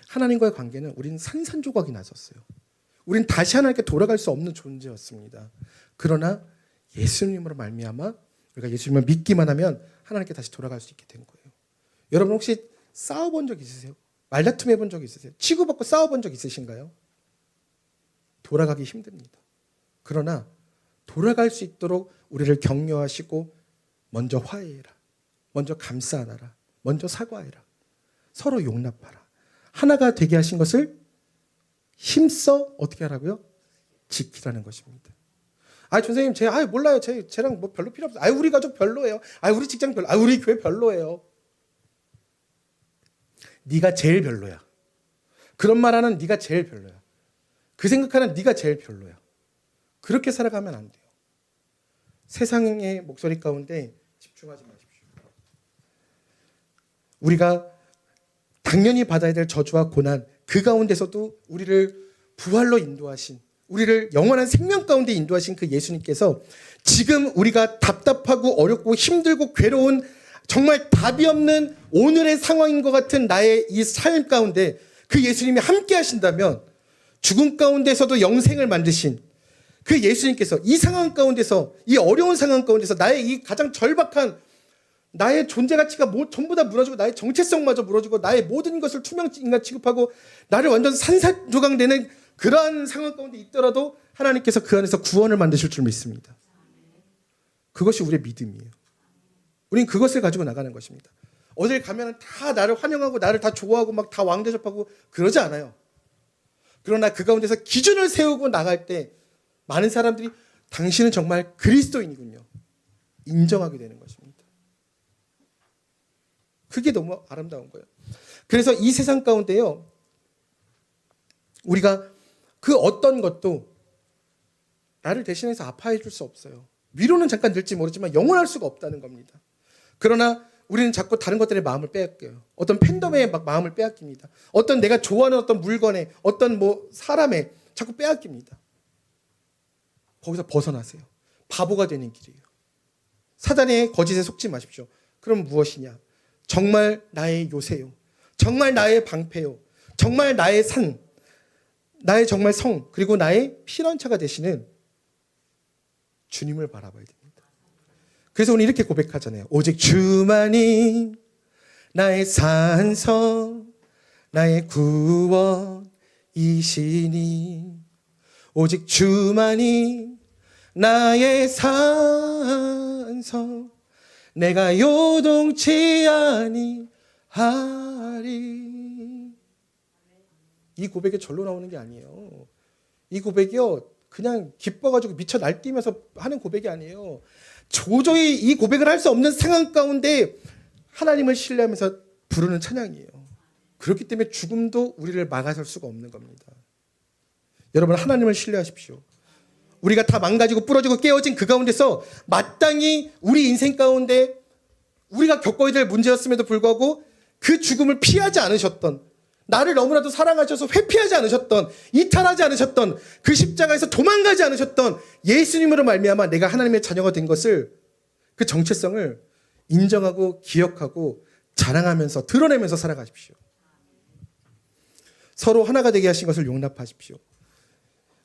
하나님과의 관계는 우리는 산산조각이 났었어요. 우리는 다시 하나님께 돌아갈 수 없는 존재였습니다. 그러나 예수님으로 말미암아 우리가 예수님을 믿기만 하면 하나님께 다시 돌아갈 수 있게 된 거예요. 여러분 혹시 싸워본 적 있으세요? 말다툼 해본 적 있으세요? 치고받고 싸워본 적 있으신가요? 돌아가기 힘듭니다. 그러나 돌아갈 수 있도록 우리를 격려하시고 먼저 화해해라. 먼저 감싸 안아라. 먼저 사과해라. 서로 용납하라. 하나가 되게 하신 것을 힘써 어떻게 하라고요? 지키라는 것입니다. 선생님, 몰라요. 쟤랑 뭐 별로 필요 없어요. 우리 가족 별로예요. 우리 직장 별로, 우리 교회 별로예요. 네가 제일 별로야. 그런 말하는 네가 제일 별로야. 그 생각하는 네가 제일 별로야. 그렇게 살아가면 안 돼요. 세상의 목소리 가운데 집중하지 마십시오. 우리가 당연히 받아야 될 저주와 고난, 그 가운데서도 우리를 부활로 인도하신, 우리를 영원한 생명 가운데 인도하신 그 예수님께서 지금 우리가 답답하고 어렵고 힘들고 괴로운 정말 답이 없는 오늘의 상황인 것 같은 나의 이 삶 가운데 그 예수님이 함께 하신다면 죽음 가운데서도 영생을 만드신 그 예수님께서 이 상황 가운데서, 이 어려운 상황 가운데서 나의 이 가장 절박한 나의 존재 가치가 전부 다 무너지고 나의 정체성마저 무너지고 나의 모든 것을 투명인간 취급하고 나를 완전 산산조각내는 그러한 상황 가운데 있더라도 하나님께서 그 안에서 구원을 만드실 줄 믿습니다. 그것이 우리의 믿음이에요. 우리는 그것을 가지고 나가는 것입니다. 어딜 가면 다 나를 환영하고 나를 다 좋아하고 막 다 왕대접하고 그러지 않아요. 그러나 그 가운데서 기준을 세우고 나갈 때 많은 사람들이 당신은 정말 그리스도인이군요. 인정하게 되는 것입니다. 그게 너무 아름다운 거예요. 그래서 이 세상 가운데요, 우리가 그 어떤 것도 나를 대신해서 아파해 줄 수 없어요. 위로는 잠깐 될지 모르지만 영원할 수가 없다는 겁니다. 그러나 우리는 자꾸 다른 것들의 마음을 빼앗겨요. 어떤 팬덤의 마음을 빼앗깁니다. 어떤 내가 좋아하는 어떤 물건에, 어떤 사람에 자꾸 빼앗깁니다. 거기서 벗어나세요. 바보가 되는 길이에요. 사단의 거짓에 속지 마십시오. 그럼 무엇이냐? 정말 나의 요새요. 정말 나의 방패요. 정말 나의 산, 나의 정말 성, 그리고 나의 피난처가 되시는 주님을 바라봐야 됩니다. 그래서 오늘 이렇게 고백하잖아요. 오직 주만이 나의 산성, 나의 구원이시니 오직 주만이 나의 산성, 내가 요동치 아니하리. 이 고백이 절로 나오는 게 아니에요. 이 고백이요, 그냥 기뻐가지고 미쳐 날뛰면서 하는 고백이 아니에요. 도저히 이 고백을 할 수 없는 상황 가운데 하나님을 신뢰하면서 부르는 찬양이에요. 그렇기 때문에 죽음도 우리를 막아설 수가 없는 겁니다. 여러분, 하나님을 신뢰하십시오. 우리가 다 망가지고 부러지고 깨어진 그 가운데서 마땅히 우리 인생 가운데 우리가 겪어야 될 문제였음에도 불구하고 그 죽음을 피하지 않으셨던, 나를 너무나도 사랑하셔서 회피하지 않으셨던, 이탈하지 않으셨던, 그 십자가에서 도망가지 않으셨던 예수님으로 말미암아 내가 하나님의 자녀가 된 것을, 그 정체성을 인정하고 기억하고 자랑하면서 드러내면서 살아가십시오. 서로 하나가 되게 하신 것을 용납하십시오.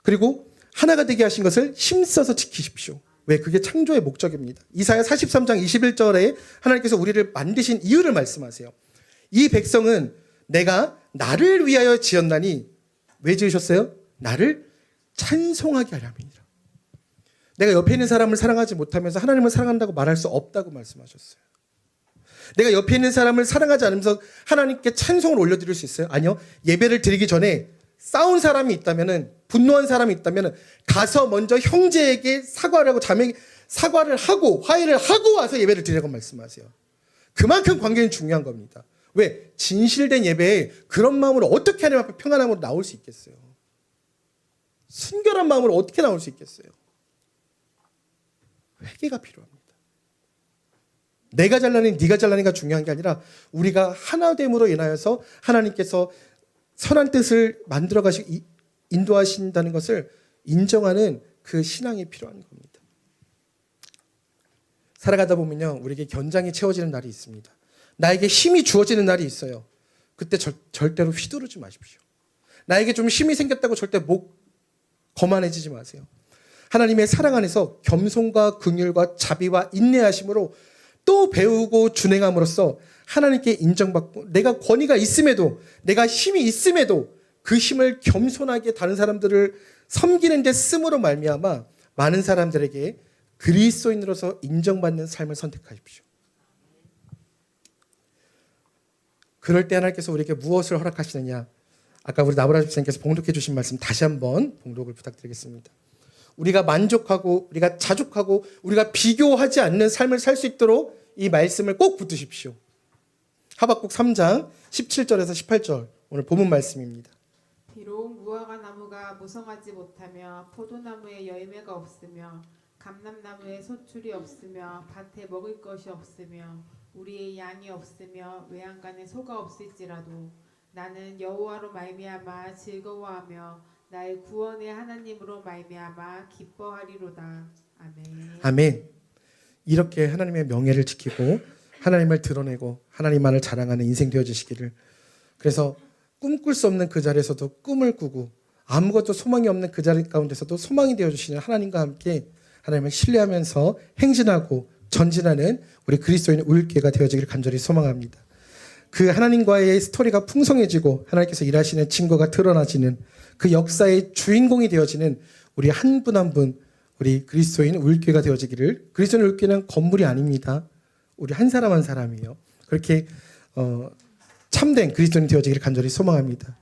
그리고 하나가 되게 하신 것을 힘써서 지키십시오. 왜? 그게 창조의 목적입니다. 이사야 43장 21절에 하나님께서 우리를 만드신 이유를 말씀하세요. 이 백성은 내가 나를 위하여 지었나니 왜 지으셨어요? 나를 찬송하게 하려 함이니라. 내가 옆에 있는 사람을 사랑하지 못하면서 하나님을 사랑한다고 말할 수 없다고 말씀하셨어요. 내가 옆에 있는 사람을 사랑하지 않으면서 하나님께 찬송을 올려드릴 수 있어요? 아니요. 예배를 드리기 전에 싸운 사람이 있다면은, 분노한 사람이 있다면은 가서 먼저 형제에게 사과를 하고 자매에게 사과를 하고 화해를 하고 와서 예배를 드리라고 말씀하세요. 그만큼 관계는 중요한 겁니다. 왜? 진실된 예배에 그런 마음으로 어떻게 하나님 앞에 평안함으로 나올 수 있겠어요? 순결한 마음으로 어떻게 나올 수 있겠어요? 회개가 필요합니다. 내가 잘나니 네가 잘나니가 중요한 게 아니라 우리가 하나됨으로 인하여서 하나님께서 선한 뜻을 만들어 가시고 인도하신다는 것을 인정하는 그 신앙이 필요한 겁니다. 살아가다 보면요, 우리에게 견장이 채워지는 날이 있습니다. 나에게 힘이 주어지는 날이 있어요. 그때 절대로 휘두르지 마십시오. 나에게 좀 힘이 생겼다고 절대 목 거만해지지 마세요. 하나님의 사랑 안에서 겸손과 긍휼과 자비와 인내하심으로 또 배우고 준행함으로써 하나님께 인정받고, 내가 권위가 있음에도, 내가 힘이 있음에도 그 힘을 겸손하게 다른 사람들을 섬기는 데 쓰므로 말미암아 많은 사람들에게 그리스도인으로서 인정받는 삶을 선택하십시오. 그럴 때 하나님께서 우리에게 무엇을 허락하시느냐? 아까 우리 나보라 집사님께서 봉독해 주신 말씀 다시 한번 봉독을 부탁드리겠습니다. 우리가 만족하고 우리가 자족하고 우리가 비교하지 않는 삶을 살 수 있도록 이 말씀을 꼭 붙드십시오. 하박국 3장 17절에서 18절 오늘 본문 말씀입니다. 비록 무화과 나무가 무성하지 못하며 포도나무에 열매가 없으며 감람나무에 소출이 없으며 밭에 먹을 것이 없으며 우리의 양이 없으며 외양간에 소가 없을지라도 나는 여호와로 말미암아 즐거워하며 나의 구원의 하나님으로 말미암아 기뻐하리로다. 아멘. 아멘. 이렇게 하나님의 명예를 지키고 하나님을 드러내고 하나님만을 자랑하는 인생 되어주시기를. 그래서 꿈꿀 수 없는 그 자리에서도 꿈을 꾸고 아무것도 소망이 없는 그 자리 가운데서도 소망이 되어주시는 하나님과 함께 하나님을 신뢰하면서 행진하고 전진하는 우리 그리스도인의 우일교회가 되어지기를 간절히 소망합니다. 그 하나님과의 스토리가 풍성해지고 하나님께서 일하시는 증거가 드러나지는 그 역사의 주인공이 되어지는 우리 한 분 한 분, 우리 그리스도인 우일교회가 되어지기를. 그리스도인 우일교회는 건물이 아닙니다. 우리 한 사람 한 사람이에요. 그렇게 참된 그리스도인이 되어지기를 간절히 소망합니다.